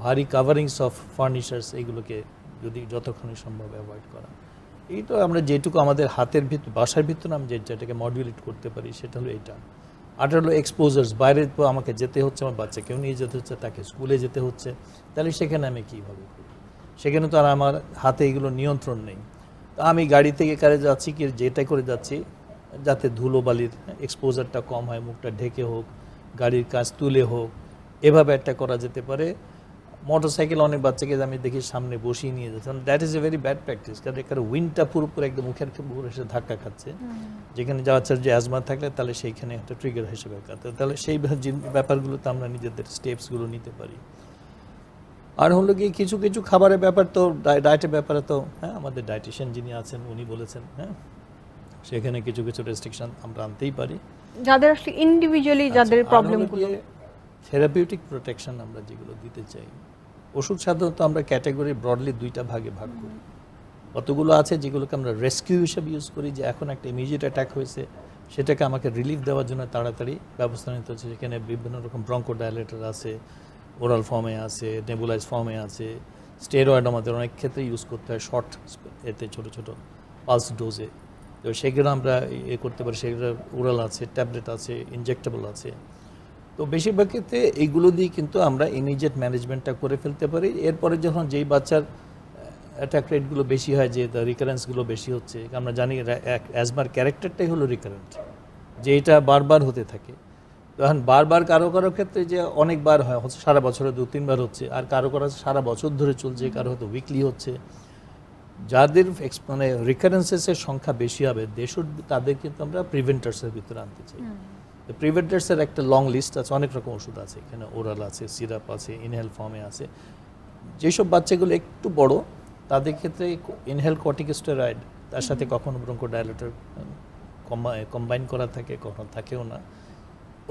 ভারী কাভারিংস অফ ফার্নিচার্স এগুলোকে যদি যতক্ষণই সম্ভব অ্যাভয়েড করা। এই তো আমরা যেটুকু আমাদের হাতের ভিতর, বাসার ভিতরে আমি যেটাকে মডুলেট করতে পারি, সেটা হলো এইটা। আর হলো এক্সপোজার্স, বাইরে তো আমাকে যেতে হচ্ছে, আমার বাচ্চাকেও নিয়ে যেতে হচ্ছে, তাকে স্কুলে যেতে হচ্ছে, তাহলে সেখানে আমি কীভাবে করি? সেখানে তো আর আমার হাতে এগুলো নিয়ন্ত্রণ নেই। তো আমি গাড়ি থেকে কারে যাচ্ছি কি, যেটা করে যাচ্ছি, যাতে ধুলোবালির এক্সপোজারটা কম হয়, মুখটা ঢেকে হোক, গাড়ির কাজ তুলে হোক, এভাবে একটা করা যেতে পারে। মোটরসাইকেল অনেক বাচ্চাকে আমি দেখি সামনে বসিয়ে নিয়ে যাচ্ছে, that is a very bad practice, কারণ এখানে উইন্ডটা পুরোপুরি একদম মুখের উপর এসে ধাক্কা খাচ্ছে। যেখানে যাওয়া যাচ্ছে যে অ্যাজমা থাকলে তাহলে সেইখানে একটা ট্রিগার হিসেবে কাটে, তাহলে সেই ব্যাপারগুলোতে আমরা নিজেদের স্টেপসগুলো নিতে পারি। আর হলো কি কিছু কিছু খাবারের ব্যাপার তো, ডায়েটের ব্যাপারে তো আমাদের ডায়েটিশিয়ান যিনি আছেন উনি বলেছেন, সেখানে কিছু কিছু রেস্ট্রিকশন আমরা আনতেই পারি যাদের আসলে ইন্ডিভিজুয়ালি যাদের প্রবলেমগুলো। থেরাপিউটিক প্রোটেকশন আমরা যেগুলো দিতে চাই, ওষুধ সাধারণত আমরা ক্যাটাগরি ব্রডলি দুইটা ভাগে ভাগ করি। কতগুলো আছে যেগুলোকে আমরা রেস্কিউ হিসেবে ইউজ করি, যে এখন একটা ইমিডিয়েট অ্যাটাক হয়েছে, সেটাকে আমাকে রিলিফ দেওয়ার জন্য তাড়াতাড়ি ব্যবস্থা নিতে হচ্ছে। সেখানে বিভিন্ন রকম ব্রঙ্কোডাইলেটর আছে, ওরাল ফর্মে আছে, নেবুলাইজ ফর্মে আছে, স্টেরয়েড আমাদের অনেক ক্ষেত্রে ইউজ করতে হয় শর্ট এতে, ছোটো ছোটো পালস ডোজে। তো সেগুলো আমরা করতে পারি, সেগুলো ওরাল আছে, ট্যাবলেট আছে, ইনজেক্টেবল আছে। তো তো বেশিরভাগ ক্ষেত্রে এইগুলো দিয়ে কিন্তু আমরা ইমিডিয়েট ম্যানেজমেন্টটা করে ফেলতে পারি। এরপরে যখন যেই বাচ্চার অ্যাটাক রেটগুলো বেশি হয়, যে রিকারেন্সগুলো বেশি হচ্ছে, আমরা জানি অ্যাজমার ক্যারেক্টারটাই হলো রিকারেন্ট, যে এটা বারবার হতে থাকে। তখন বারবার কারো কারো ক্ষেত্রে যে অনেকবার হয়, হচ্ছে সারা বছরে 2-3 বার হচ্ছে, আর কারো কারো সারা বছর ধরে চলছে, কারো হয়তো উইকলি হচ্ছে। যাদের মানে রিকারেন্সেসের সংখ্যা বেশি হবে তাদের কিন্তু আমরা প্রিভেন্টার্সের ভিতরে আনতে চাই। প্রিভেন্টার্সের একটা লং লিস্ট আছে, অনেক রকম ওষুধ আছে এখানে, ওরাল আছে, সিরাপ আছে, ইনহেল ফর্মে আছে। যেসব বাচ্চাগুলো একটু বড় তাদের ক্ষেত্রে ইনহেল কর্টিকোস্টেরয়েড, তার সাথে কখনো ব্রঙ্কোডাইলেটর কম্বাইন করা থাকে, কখনো থাকেও না।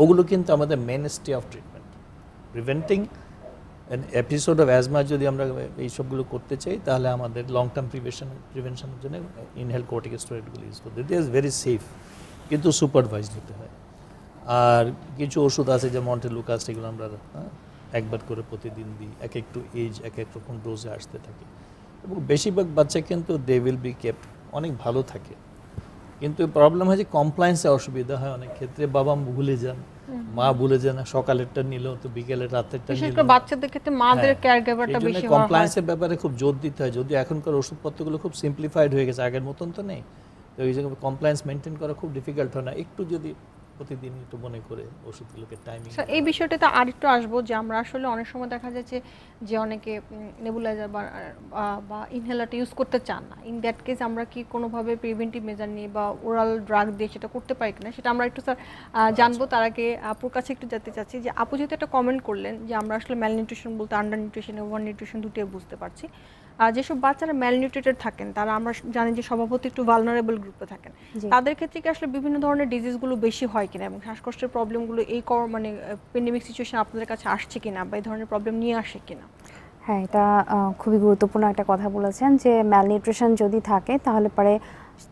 ওগুলো কিন্তু আমাদের mainstay of treatment. Preventing an episode of asthma যদি আমরা এইসবগুলো করতে চাই, তাহলে আমাদের লং টার্ম প্রিভেনশনের জন্য ইনহেল কর্টিকোস্টেরয়েডগুলো ইউজ করতে, ইট ইজ ভেরি সেফ, কিন্তু সুপারভাইজড হতে হয়। আর কিছু ওষুধ আছে যে মন্টেলুকাস্ট, এগুলো আমরা একবার করে প্রতিদিন দিই, এক একটু এজ এক এক রকম ডোজে আসতে থাকে। এবং বেশিরভাগ বাচ্চা কিন্তু দে উইল বি কেপ্ট, অনেক ভালো থাকে। কিন্তু প্রবলেম হয় যে কমপ্লায়েন্সে অসুবিধা হয় অনেক ক্ষেত্রে, বাবা ভুলে যান, মা ভুলে যান, সকালেরটা নিল তো বিকেলের রাতেরটা বিশেষ নিল। করে বাচ্চাদের ক্ষেত্রে মাদের কেয়ারগিভারটা বেশি হয়। কমপ্লায়েন্সের ব্যাপারে খুব জোর দিতে হয়, যদি এখনকার ওষুধপত্রগুলো খুব সিম্পলিফাইড হয়ে গেছে, আগের মতন তো নেই। তো এই জায়গায় কমপ্লায়েন্স মেনটেন করা খুব ডিফিকাল্ট হয় না, একটু যদি প্রতিদিন একটু মনে করে ওষুধগুলোকে টাইমিং। এই বিষয়টাতে আরেকটু আসবো যে আমরা আসলে অনেক সময় দেখা যাচ্ছে যে অনেকে নেবুলাইজার বা ইনহেলারটা ইউজ করতে চান না। ইন দ্যাট কেস আমরা কি কোনোভাবে প্রিভেন্টিভ মেজার নিয়ে বা ওরাল ড্রাগ দিয়ে সেটা করতে পারি কিনা, সেটা আমরা একটু স্যার জানবো। তার আগে আপুর কাছে একটু জানতে চাচ্ছি যে আপু যেহেতু একটা কমেন্ট করলেন যে আমরা আসলে ম্যালনিউট্রিশন বলতে আন্ডার নিউট্রিশন, ওভার নিউট্রিশন দুটোই বুঝতে পারছি। আর যেসব বাচ্চারা ম্যালনিউট্রিটেড থাকেন তারা আমরা জানি যে স্বভাবত একটু ভালনারেবল গ্রুপে থাকেন, তাদের ক্ষেত্রে কি আসলে বিভিন্ন ধরনের ডিজিজগুলো বেশি হয় কিনা এবং শ্বাসকষ্টের প্রবলেমগুলো এই মানে প্যান্ডেমিক সিচুয়েশন আপনাদের কাছে আসছে কিনা বা এই ধরনের প্রবলেম নিয়ে আসে কিনা? হ্যাঁ, এটা খুবই গুরুত্বপূর্ণ একটা কথা বলেছেন যে ম্যালনিউট্রিশন যদি থাকে তাহলে পরে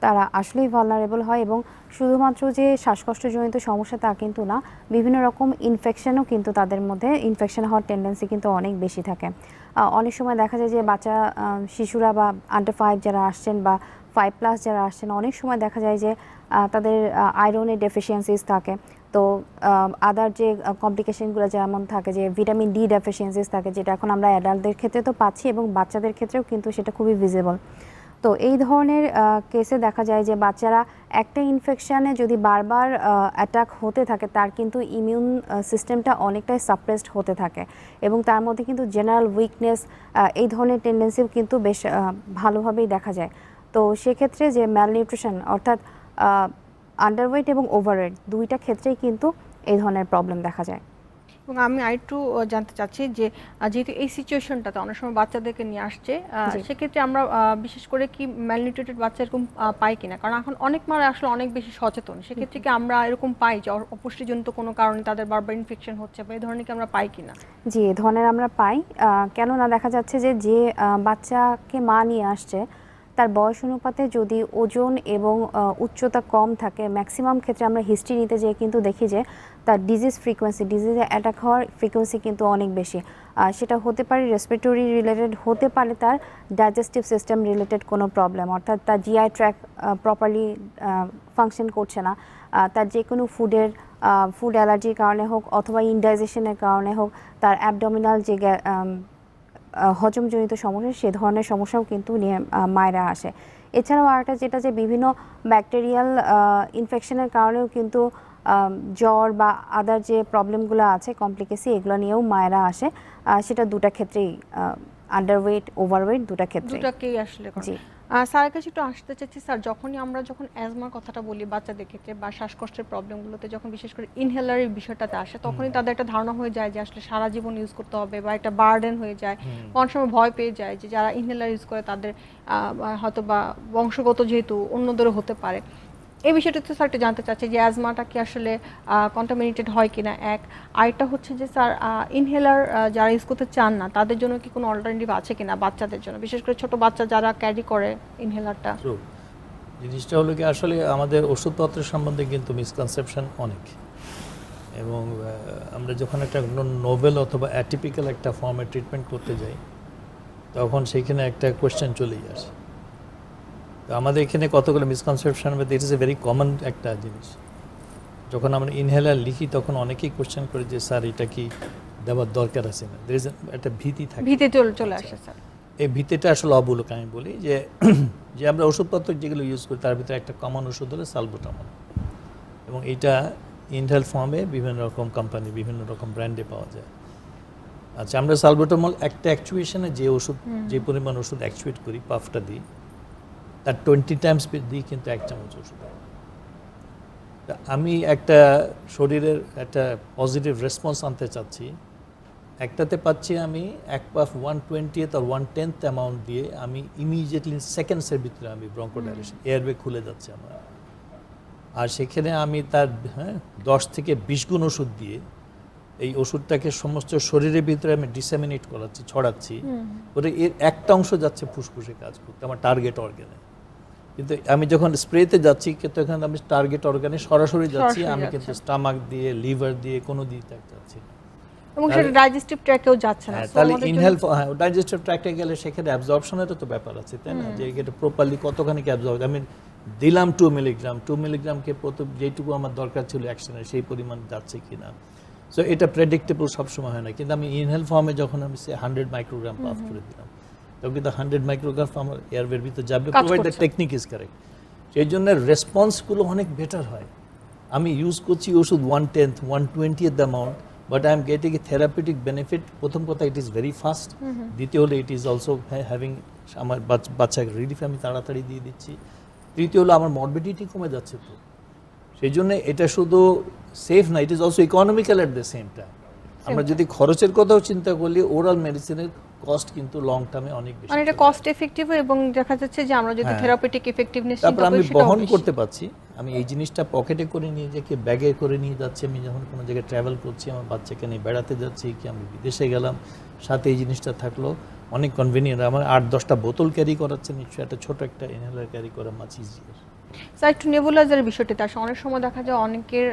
তারা আসলেই ভালনারেবল হয়। এবং শুধুমাত্র যে শ্বাসকষ্টজনিত সমস্যা তা কিন্তু না, বিভিন্ন রকম ইনফেকশনও কিন্তু তাদের মধ্যে ইনফেকশন হওয়ার টেন্ডেন্সি কিন্তু অনেক বেশি থাকে। অনেক সময় দেখা যায় যে বাচ্চা শিশুরা বা আন্ডার 5 যারা আসছেন বা 5+ যারা আসছেন, অনেক সময় দেখা যায় যে তাদের আয়রনের ডেফিসিয়েন্সিস থাকে। তো আদার যে কমপ্লিকেশনগুলো যেমন থাকে যে ভিটামিন ডি ডেফিসিয়েন্সিস থাকে, যেটা এখন আমরা অ্যাডাল্টদের ক্ষেত্রে তো পাচ্ছি এবং বাচ্চাদের ক্ষেত্রেও কিন্তু সেটা খুবই ভিজিবল। তো এই ধরনের কেসে দেখা যায় যে বাচ্চারা একটা ইনফেকশানে যদি বারবার অ্যাটাক হতে থাকে, তার কিন্তু ইমিউন সিস্টেমটা অনেকটাই সাপ্রেসড হতে থাকে এবং তার মধ্যে কিন্তু জেনারেল উইকনেস, এই ধরনের টেন্ডেন্সিও কিন্তু বেশ ভালোভাবেই দেখা যায়। তো সেক্ষেত্রে যে ম্যালনিউট্রিশন অর্থাৎ আন্ডারওয়েট এবং ওভারওয়েট দুইটা ক্ষেত্রেই কিন্তু এই ধরনের প্রবলেম দেখা যায়। এবং আমি আরেকটু জানতে চাচ্ছি যে যেহেতু এই সিচুয়েশনটাতে অনেক সময় বাচ্চাদেরকে নিয়ে আসছে, সেক্ষেত্রে আমরা বিশেষ করে কি ম্যালনিউট্রিটেড বাচ্চা এরকম পাই কিনা, কারণ এখন অনেক মারা আসলে অনেক বেশি সচেতন, সেক্ষেত্রে কি আমরা এরকম পাই যে অপুষ্টিজনিত কোনো কারণে তাদের বারবার ইনফেকশন হচ্ছে বা এই ধরনের কি আমরা পাই কিনা? জি, এ ধরনের আমরা পাই। কেননা দেখা যাচ্ছে যে বাচ্চাকে মা নিয়ে আসছে তার বয়স অনুপাতে যদি ওজন এবং উচ্চতা কম থাকে, ম্যাক্সিমাম ক্ষেত্রে আমরা হিস্ট্রি নিতে যেয়ে কিন্তু দেখি যে তার ডিজিজে অ্যাটাক হওয়ার ফ্রিকোয়েন্সি কিন্তু অনেক বেশি। সেটা হতে পারে রেসপিরেটরি রিলেটেড, হতে পারে তার ডাইজেস্টিভ সিস্টেম রিলেটেড কোনো প্রবলেম, অর্থাৎ তার জিআই ট্র্যাক প্রপারলি ফাংশন করছে না, তার যে কোনো ফুড অ্যালার্জির কারণে হোক অথবা ইনডাইজেশনের কারণে হোক, তার অ্যাবডোমিনাল যে হজমজনিত সমস্যা, সে ধরনের সমস্যাও কিন্তু নিয়ে মায়েরা আসে। এছাড়াও আরেকটা যেটা যে বিভিন্ন ব্যাকটেরিয়াল ইনফেকশনের কারণেও কিন্তু জ্বর বা আদার যে প্রবলেমগুলো আছে কমপ্লিকেসি, এগুলো নিয়েও মায়েরা আসে। সেটা দুটা ক্ষেত্রেই, আন্ডারওয়েট ওভারওয়েট দুটা ক্ষেত্রে দুটাকেই আসলে। জি স্যারের কাছে একটু আসতে চাচ্ছি স্যার, যখন অ্যাজমার কথাটা বলি বাচ্চাদের ক্ষেত্রে বা শ্বাসকষ্টের প্রবলেমগুলোতে যখন বিশেষ করে ইনহেলারের বিষয়টাতে আসে, তখনই তাদের একটা ধারণা হয়ে যায় যে আসলে সারা জীবন ইউজ করতে হবে বা একটা বার্ডেন হয়ে যায়। অনেক সময় ভয় পেয়ে যায় যে যারা ইনহেলার ইউজ করে তাদের হয়তো বা বংশগত যেহেতু অন্যদেরও হতে পারে। এই বিষয়টাতে স্যার একটু জানতে চাচ্ছি যে অ্যাজমাটা কি আসলে কন্টামিনেটেড হয় কিনা, এক। আরেকটা হচ্ছে যে স্যার ইনহেলার যারা ইউজ করতে চান না তাদের জন্য কি কোনো অল্টারনেটিভ আছে কিনা বাচ্চাদের জন্য, বিশেষ করে ছোট বাচ্চা যারা ক্যারি করে ইনহেলারটা? জিনিসটা হলো কি, আসলে আমাদের ওষুধপত্রের সম্বন্ধে কিন্তু মিসকনসেপশন অনেক, এবং আমরা যখন একটা নোভেল অথবা অ্যাটিপিক্যাল একটা ফর্মে ট্রিটমেন্ট করতে যাই তখন সেইখানে একটা কোয়েশ্চেন চলেই আসে। তো আমাদের এখানে কতগুলো misconception, it is a very common একটা জিনিস। যখন আমরা ইনহেলার লিখি তখন অনেকেই কোশ্চেন করে যে স্যার এটা কি দেওয়ার দরকার আছে না, দের ইজ একটা ভীতি থাকে। ভিতে চলে আসে স্যার। এই ভীতিটা আসলে অবলোক। আমি বলি যে যে আমরা ওষুধপত্র যেগুলো ইউজ করি তার ভিতরে একটা কমন ওষুধ হলো সালবুটামল, এবং এটা ইনহেল ফর্মে বিভিন্ন রকম কোম্পানি বিভিন্ন রকম ব্র্যান্ডে পাওয়া যায়। আচ্ছা, আমরা সালবুটামল একটা অ্যাকচুয়েশনে যে ওষুধ যে পরিমাণ ওষুধ অ্যাকচুয়েট করি পাফটা দিই তার 20 টাইমস দিই কিন্তু 1 চামচ ওষুধ। তা আমি একটা শরীরের একটা পজিটিভ রেসপন্স আনতে চাচ্ছি, একটাতে পাচ্ছি আমি 1 পাফ 1/20 or 1/10 অ্যামাউন্ট দিয়ে আমি ইমিডিয়েটলি সেকেন্ডসের ভিতরে আমি ব্রঙ্কোডাইলেশন এয়ারওয়ে খুলে যাচ্ছে আমার, আর সেখানে আমি তার 10 থেকে 20 গুণ ওষুধ দিয়ে এই ওষুধটাকে সমস্ত শরীরের ভিতরে আমি ডিসেমিনেট করাচ্ছি, ছড়াচ্ছি, ওটা এর একটা অংশ যাচ্ছে ফুসফুসে কাজ করতে আমার টার্গেট অর্গানে। কিন্তু আমি যখন স্প্রেতে যাচ্ছি কিন্তু এখানে আমি টার্গেট অর্গানে সরাসরি যাচ্ছি, আমি কিন্তু স্টামাক দিয়ে লিভার দিয়ে কোনো দিতে যাচ্ছি না, এবং সেটা ডাইজেস্টিভ ট্র্যাকেও যাচ্ছে না। তাহলে ইনহেল ডাইজেস্টিভ ট্র্যাক্টে গেলে সেখানে অ্যাবজর্পশনেরও তো ব্যাপার আছে, তাই না, যে এটা প্রপারলি কতখানি অ্যাবজর্ব। আমি দিলাম 2 মিলিগ্রামকে প্রথম যেটুকু আমার দরকার ছিল অ্যাকশনে সেই পরিমাণ যাচ্ছে কিনা। সো এটা প্রেডিক্টেবল সবসময় হয় না, কিন্তু আমি ইনহেল ফর্মে যখন আমি 100 মাইক্রোগ্রাম পাফ করে দিলাম তখন কিন্তু 100 মাইক্রোগ্রাম আমার এয়ারওয়ের ভিতরে যাবে, provide the technique is correct. সেই জন্য রেসপন্সগুলো অনেক বেটার হয়। আমি ইউজ করছি ওষুধ 1/10 1/20 the amount, but I am getting a therapeutic benefit. প্রথম কথা, ইট ইজ ভেরি ফাস্ট। দ্বিতীয় হলো ইট ইজ অলসো হ্যাভিং আমার বাচ্চাকে রিলিফ আমি তাড়াতাড়ি দিয়ে দিচ্ছি। তৃতীয় হলো আমার মরবিডিটি কমে যাচ্ছে। তো সেই জন্য এটা শুধু সেফ না, it is also economical at the same time. আমরা যদি খরচের কথাও চিন্তা করলে ওরাল মেডিসিনের কস্ট কিন্তু লং টার্মে অনেক বেশি, মানে এটা কস্ট এফেক্টিভ, এবং দেখা যাচ্ছে যে আমরা যদি থেরাপিউটিক এফেক্টিভনেস তারপর আমি বহন করতে পারছি। আমি এই জিনিসটা পকেটে করে নিয়ে যাই, ব্যাগে করে নিয়ে যাচ্ছি, আমি যখন কোনো জায়গায় ট্রাভেল করছি, আমার বাচ্চাকে নিয়ে বেড়াতে যাচ্ছি, কি আমি বিদেশে গেলাম, সাথে এই জিনিসটা থাকলো, অনেক কনভিনিয়েন্ট। আমার 8-10টা বোতল ক্যারি করাচ্ছে, নিশ্চয়ই একটা ছোট একটা ইনহেলার ক্যারি করা মাছ ইজিয়ার। স্যার একটু নেবুলাইজারের বিষয়টিতে আসলে অনেক সময় দেখা যায় অনেকের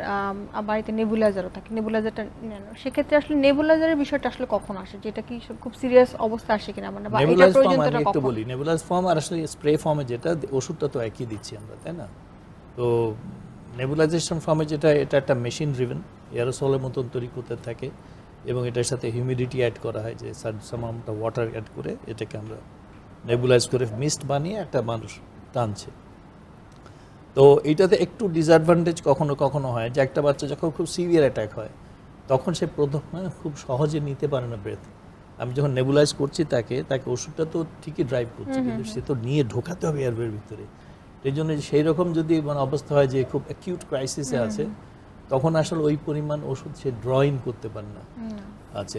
বাড়িতে নেবুলাইজারও থাকে, নেবুলাইজারটা নেন, সেক্ষেত্রে আসলে নেবুলাইজারের বিষয়টা আসলে কখন আসে, যেটা কি খুব সিরিয়াস অবস্থা আসে কিনা, মানে বা এটা প্রয়োজনটা একটু কখন? বলি নেবুলাইজ ফর্ম আর আসলে স্প্রে ফর্মে যেটা ওষুধটা তো একই দিচ্ছি আমরা, তাই না। তো নেবুলাইজেশন ফর্মে যেটা, এটা একটা মেশিন ড্রিভেন এয়ারোসলের মতন তৈরি করতে থাকে, এবং এটার সাথে হিউমিডিটি অ্যাড করা হয়, যে সাম অফ ওয়াটার অ্যাড করে এটাকে আমরা নেবুলাইজ করে মিস্ট বানিয়ে একটা মানুষ টানছে। তো এইটাতে একটু ডিসঅ্যাডভান্টেজ কখনো কখনো হয়, যে একটা বাচ্চা যখন খুব সিভিয়ার অ্যাটাক হয় তখন সে প্রথম খুব সহজে নিতে পারে না ব্রেথ। আমি যখন নেবুলাইজ করছি তাকে ওষুধটা তো ঠিকই ড্রাইভ করছে, কিন্তু সে তো নিয়ে ঢোকাতে হবে এয়ারওয়ের ভিতরে। এই জন্য সেই রকম যদি মানে অবস্থা হয় যে খুব অ্যাকিউট ক্রাইসিসে আছে, তখন আসলে ওই পরিমাণ ওষুধ সে ড্র ইন করতে পারে না। আচ্ছা,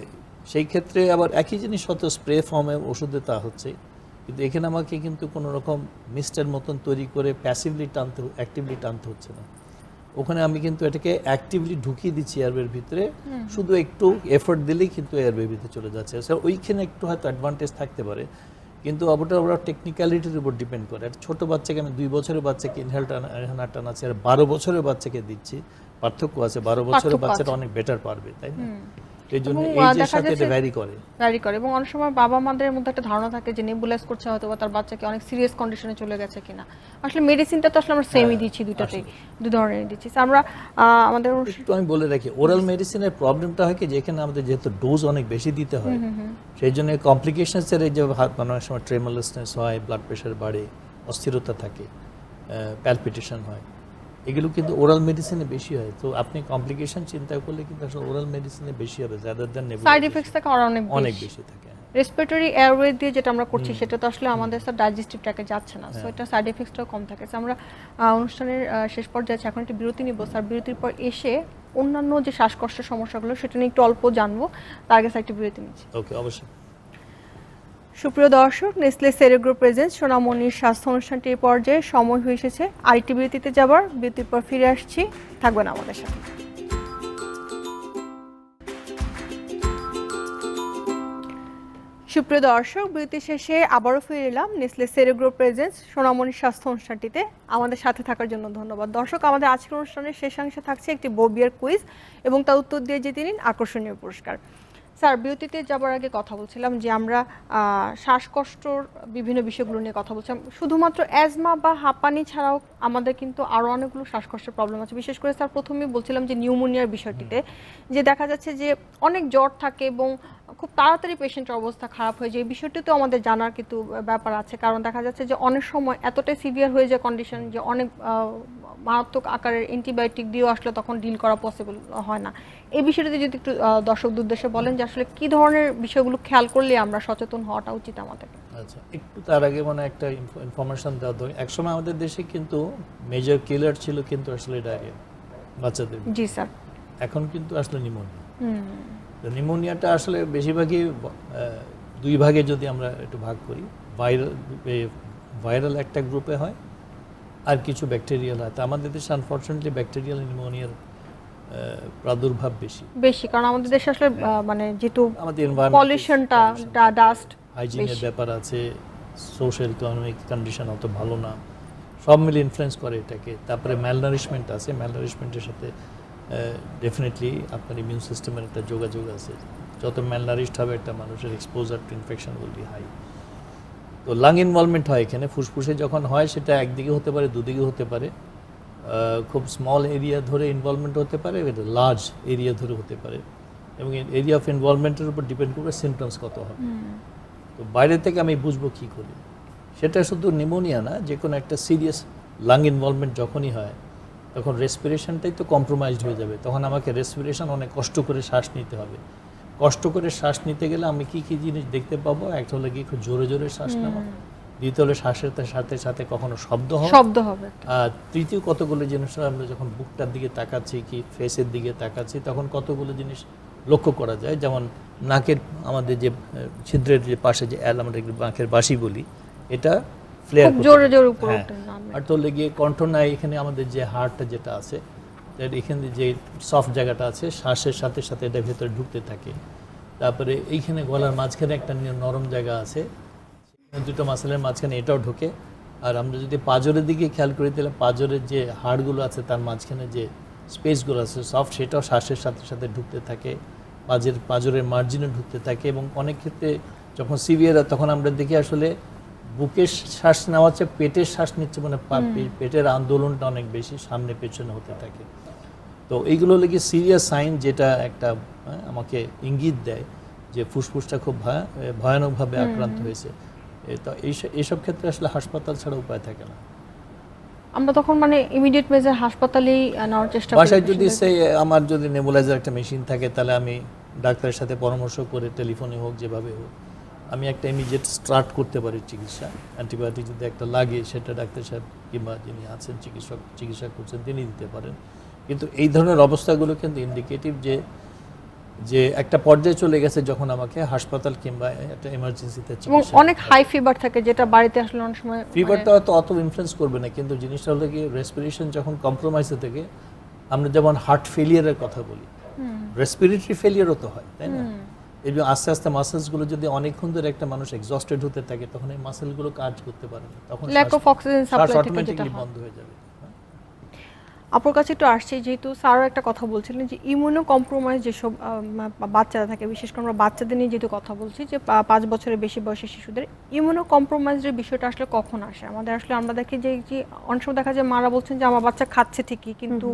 সেই ক্ষেত্রে আবার একই জিনিস হয়তো স্প্রে ফর্মে ওষুধে তা হচ্ছে, কিন্তু এখানে আমাকে কিন্তু কোনো রকম মিস্টের মতন তৈরি করে প্যাসিভলি টানতে, অ্যাক্টিভলি টানতে হচ্ছে না। ওখানে আমি কিন্তু এটাকে অ্যাক্টিভলি ঢুকিয়ে দিচ্ছি এয়ারওয়ের ভিতরে, শুধু একটু এফোর্ট দিলেই কিন্তু এয়ারওয়ের ভিতরে চলে যাচ্ছে। স্যার ওইখানে একটু হয়তো অ্যাডভান্টেজ থাকতে পারে, কিন্তু ওরা টেকনিক্যালিটির উপর ডিপেন্ড করে। একটা ছোটো বাচ্চাকে আমি 2 বছরের বাচ্চাকে ইনহেলার টানাচ্ছি, আর 12 বছরের বাচ্চাকে দিচ্ছি, পার্থক্য আছে। 12 বছরের বাচ্চাটা অনেক বেটার পারবে, তাই না। এই জন্য এই যে সাথে এটা ভ্যারি করে, এবং অনেক সময় বাবা মাদের মধ্যে একটা ধারণা থাকে যে নেবুলাইজ করছে হয়তো বা তার বাচ্চাকে অনেক সিরিয়াস কন্ডিশনে চলে গেছে কিনা। আসলে মেডিসিনটা তো আসলে আমরা সেমই দিচ্ছি, দুটাতেই দুই ধরনের দিচ্ছি। আমরা আমাদের একটু আমি বলে রাখি, ওরাল মেডিসিনের প্রবলেমটা হয় কি, যেখানে আমাদের যেহেতু ডোজ অনেক বেশি দিতে হয়, সেই জন্য কমপ্লিকেশনসের এই যে অনেক সময় ট্রেমোলেসনেস হয়, ব্লাড প্রেশার বাড়ে, অস্থিরতা থাকে, প্যালপিটেশন হয়, এগুলো কিন্তু ওরাল মেডিসিনে বেশি হয়। তো আপনি কমপ্লিকেশন চিন্তা করলে কিন্তু আসলে ওরাল মেডিসিনে বেশি হবে, rather than nebulisation. Side effects থাকে অনেক বেশি থাকে। রেসপিরেটরি এয়ারওয়ে দিয়ে যেটা আমরা করছি সেটা তো আসলে আমাদের স্যার ডাইজেস্টিভ ট্র্যাকে যাচ্ছে না, সো এটা সাইড এফেক্টসটাও কম থাকে। আমরা অনুষ্ঠানের শেষ পর্যায়ে এখন একটা বিরতি নিব স্যার। বিরতির পর এসে অন্যান্য যে শ্বাসকষ্টের সমস্যাগুলো সেটা নিয়ে একটু অল্প জানবো, তার আগে একটা বিরতি নিচ্ছি। ওকে, অবশ্যই। সুপ্রিয় দর্শক, নেসলে সেরেগ্রো প্রেজেন্স সোনামণির স্বাস্থ্য অনুষ্ঠানটির পর্যায়ে সময় হয়ে এসেছে আরেকটি বিরতিতে যাবার। বিরতির পর ফিরে আসছি, থাকবেন আমাদের সাথে। সুপ্রিয় দর্শক, বিরতি শেষে আবারও ফিরে এলাম নেসলে সেরেগ্রো প্রেজেন্স সোনামণির স্বাস্থ্য অনুষ্ঠানটিতে। আমাদের সাথে থাকার জন্য ধন্যবাদ। দর্শক, আমাদের আজকের অনুষ্ঠানের শেষাংশে থাকছে একটি ববিয়ার কুইজ, এবং তার উত্তর দিয়ে জিতে নিন আকর্ষণীয় পুরস্কার। স্যার বিরতিতে যাবার আগে কথা বলছিলাম যে আমরা শ্বাসকষ্টর বিভিন্ন বিষয়গুলো নিয়ে কথা বলছিলাম, শুধুমাত্র অ্যাজমা বা হাঁপানি ছাড়াও আমাদের কিন্তু আরও অনেকগুলো শ্বাসকষ্টের প্রবলেম আছে। বিশেষ করে স্যার প্রথমেই বলছিলাম যে নিউমোনিয়ার বিষয়টিতে, যে দেখা যাচ্ছে যে অনেক জ্বর থাকে এবং খুব তাড়াতাড়ি পেশেন্টের অবস্থা খারাপ হয়ে যায়। এই বিষয়টিতেও আমাদের জানার কিন্তু ব্যাপার আছে, কারণ দেখা যাচ্ছে যে অনেক সময় এতটাই সিভিয়ার হয়ে যায় কন্ডিশন যে অনেক মারাত্মক আকারের অ্যান্টিবায়োটিক দিয়েও আসলে তখন ডিল করা পসিবল হয় না। এই বিষয়টিতে যদি একটু দর্শকদের উদ্দেশ্যে বলেন যে আসলে কি ধরনের বিষয়গুলো খেয়াল করলে আমরা সচেতন হওয়াটা উচিত আমাদের। আচ্ছা, একটু তার আগে মানে একটা ইনফরমেশন দেওয়া দরকার। একসময় আমাদের দেশে কিন্তু মেজর কিলার ছিল কিন্তু আসলে ডায়রিয়া বাচ্চাদের। জি স্যার। এখন কিন্তু আসলে নিউমোনিয়া। তো নিউমোনিয়াটা আসলে বেশিরভাগই দুই ভাগে যদি আমরা একটু ভাগ করি, ভাইরাল একটা গ্রুপে হয় আর কিছু ব্যাকটেরিয়াল হয়। তো আমাদের দেশে আনফর্চুনেটলি ব্যাকটেরিয়াল নিউমোনিয়ার প্রাদুর্ভাব বেশি, কারণ আমাদের দেশে আসলে মানে যেহেতু আমাদের পলিউশনটা, ডাস্ট, হাইজিনের ব্যাপার আছে, সোশ্যাল ইকোনমিক কন্ডিশন অত ভালো না, সব মিলে ইনফ্লুয়েন্স করে এটাকে। তারপরে ম্যালনারিশমেন্ট আছে, ম্যালনারিশমেন্টের সাথে ডেফিনেটলি আপনার ইমিউন সিস্টেমের একটা যোগাযোগ আছে। যত ম্যালনারিশড হবে একটা মানুষের exposure to infection will be high. তো লাং ইনভলভমেন্ট হয় এখানে, ফুসফুসে যখন হয় সেটা একদিকে হতে পারে, দুদিকে হতে পারে। খুব স্মল এরিয়া ধরে ইনভলভমেন্ট হতে পারে, লার্জ এরিয়া ধরে হতে পারে, এবং এরিয়া অফ ইনভলভমেন্টের উপর ডিপেন্ড করবে সিমটমস কত হবে। তো বাইরে থেকে আমি বুঝবো কী করি, সেটা শুধু নিউমোনিয়া না, যে কোনো একটা সিরিয়াস লাং ইনভলভমেন্ট যখনই হয় তখন রেসপিরেশনটাই তো কম্প্রোমাইজড হয়ে যাবে। তখন আমাকে রেসপিরেশন অনেক কষ্ট করে শ্বাস নিতে হবে। কষ্ট করে শ্বাস নিতে গেলে আমি কী কী জিনিস দেখতে পাবো? একটা হলো কি খুব জোরে জোরে শ্বাস নেওয়া, দ্বিতীয় হলো শ্বাসের সাথে সাথে কখনো শব্দ হবে, আর তৃতীয় কতগুলো জিনিস আমরা যখন বুকটার দিকে তাকাচ্ছি কি ফেসের দিকে তাকাচ্ছি তখন কতগুলো জিনিস লক্ষ্য করা যায়। যেমন নাকের আমাদের যে ছিদ্রের যে পাশে যে আমরা নাকের বাঁশি বলি, এটা ফ্লেয়ার জোরে জোরে উপরে ওঠে। আর তো লেগে কণ্ঠনালী, এখানে আমাদের যে হাড়টা যেটা আছে, এখানে যে সফট জায়গাটা আছে, শ্বাসের সাথে সাথে এটা ভেতরে ঢুকতে থাকে। তারপরে এইখানে গলার মাঝখানে একটা নরম জায়গা আছে, দুটো মাসেলের মাঝখানে এটাও ঢোকে। আর আমরা যদি পাঁজরের দিকে খেয়াল করি তাহলে পাঁজরের যে হাড়গুলো আছে তার মাঝখানে যে স্পেসগুলো আছে সফট, সেটাও শ্বাসের সাথে সাথে ঢুকতে থাকে, পাঁজরের মার্জিনে ঢুকতে থাকে। এবং অনেক ক্ষেত্রে যখন সিভিয়ার তখন আমরা দেখি আসলে বুকের শ্বাস নেওয়া হচ্ছে, পেটের শ্বাস নিচ্ছে, মানে পেটের আন্দোলনটা অনেক বেশি সামনে পেছনে হতে থাকে। তো এইগুলো লেগে সিরিয়াস সাইন, যেটা একটা আমাকে ইঙ্গিত দেয় যে ফুসফুসটা খুব ভয়ানকভাবে আক্রান্ত হয়েছে। তো এইসব ক্ষেত্রে আসলে হাসপাতাল ছাড়া উপায় থাকে না। আমরা তখন মানে ইমিডিয়েট মেজার হাসপাতালেই নেওয়ার চেষ্টা করি। বাসায় যদি আমার যদি নেবুলাইজার একটা মেশিন থাকে তাহলে আমি ডাক্তারের সাথে পরামর্শ করে টেলিফোনে হোক যেভাবে হোক আমি একটা ইমিডিয়েট স্টার্ট করতে পারি চিকিৎসা। অ্যান্টিবায়োটিক যদি একটা লাগে সেটা ডাক্তার সাহেব কিংবা যিনি আছেন চিকিৎসা করছেন তিনি দিতে পারেন। কিন্তু এই ধরনের অবস্থাগুলো কিন্তু ইন্ডিকেটিভ যে একটা পর্যায়ে চলে গেছে যখন আমাকে হাসপাতাল কিংবা একটা এমার্জেন্সিতে চিকিৎসা। অনেক হাই ফিভার থাকে যেটা বাড়িতে আসলে অনেক সময় ফিভারটা তো অত ইনফ্লুয়েন্স করবে না, কিন্তু জিনিসটা হলো কি রেসপিরেশন যখন কম্প্রোমাইজ হয়ে থাকে, আমরা যেমন হার্ট ফেলিয়ারের কথা বলি, রেসপিরেটরি ফেলিয়ারও তো হয়, তাই না? এই যে আস্তে আস্তে মাসেলসগুলো যদি অনেকক্ষণ ধরে একটা মানুষ এক্সস্টেড হতে থাকে তখন এই মাসেলগুলো কাজ করতে পারে না, তখন ল্যাক অফ অক্সিজেন সাপ্লাই থেকে যেটা বন্ধ হয়ে যাবে। আপুর কাছে একটু আসছে, যেহেতু স্যারও একটা কথা বলছিলেন যে ইমিউনো কম্প্রোমাইজ যেসব বাচ্চারা থাকে, বিশেষ করে আমরা বাচ্চাদের নিয়ে যেহেতু কথা বলছি, যে 5 বছরের বেশি বয়সী শিশুদের ইমিউনো কম্প্রোমাইজের বিষয়টা আসলে কখন আসে আমাদের? আসলে আমরা দেখি যে অনেক সময় দেখা যায় মারা বলছেন যে আমার বাচ্চা খাচ্ছে ঠিকই কিন্তু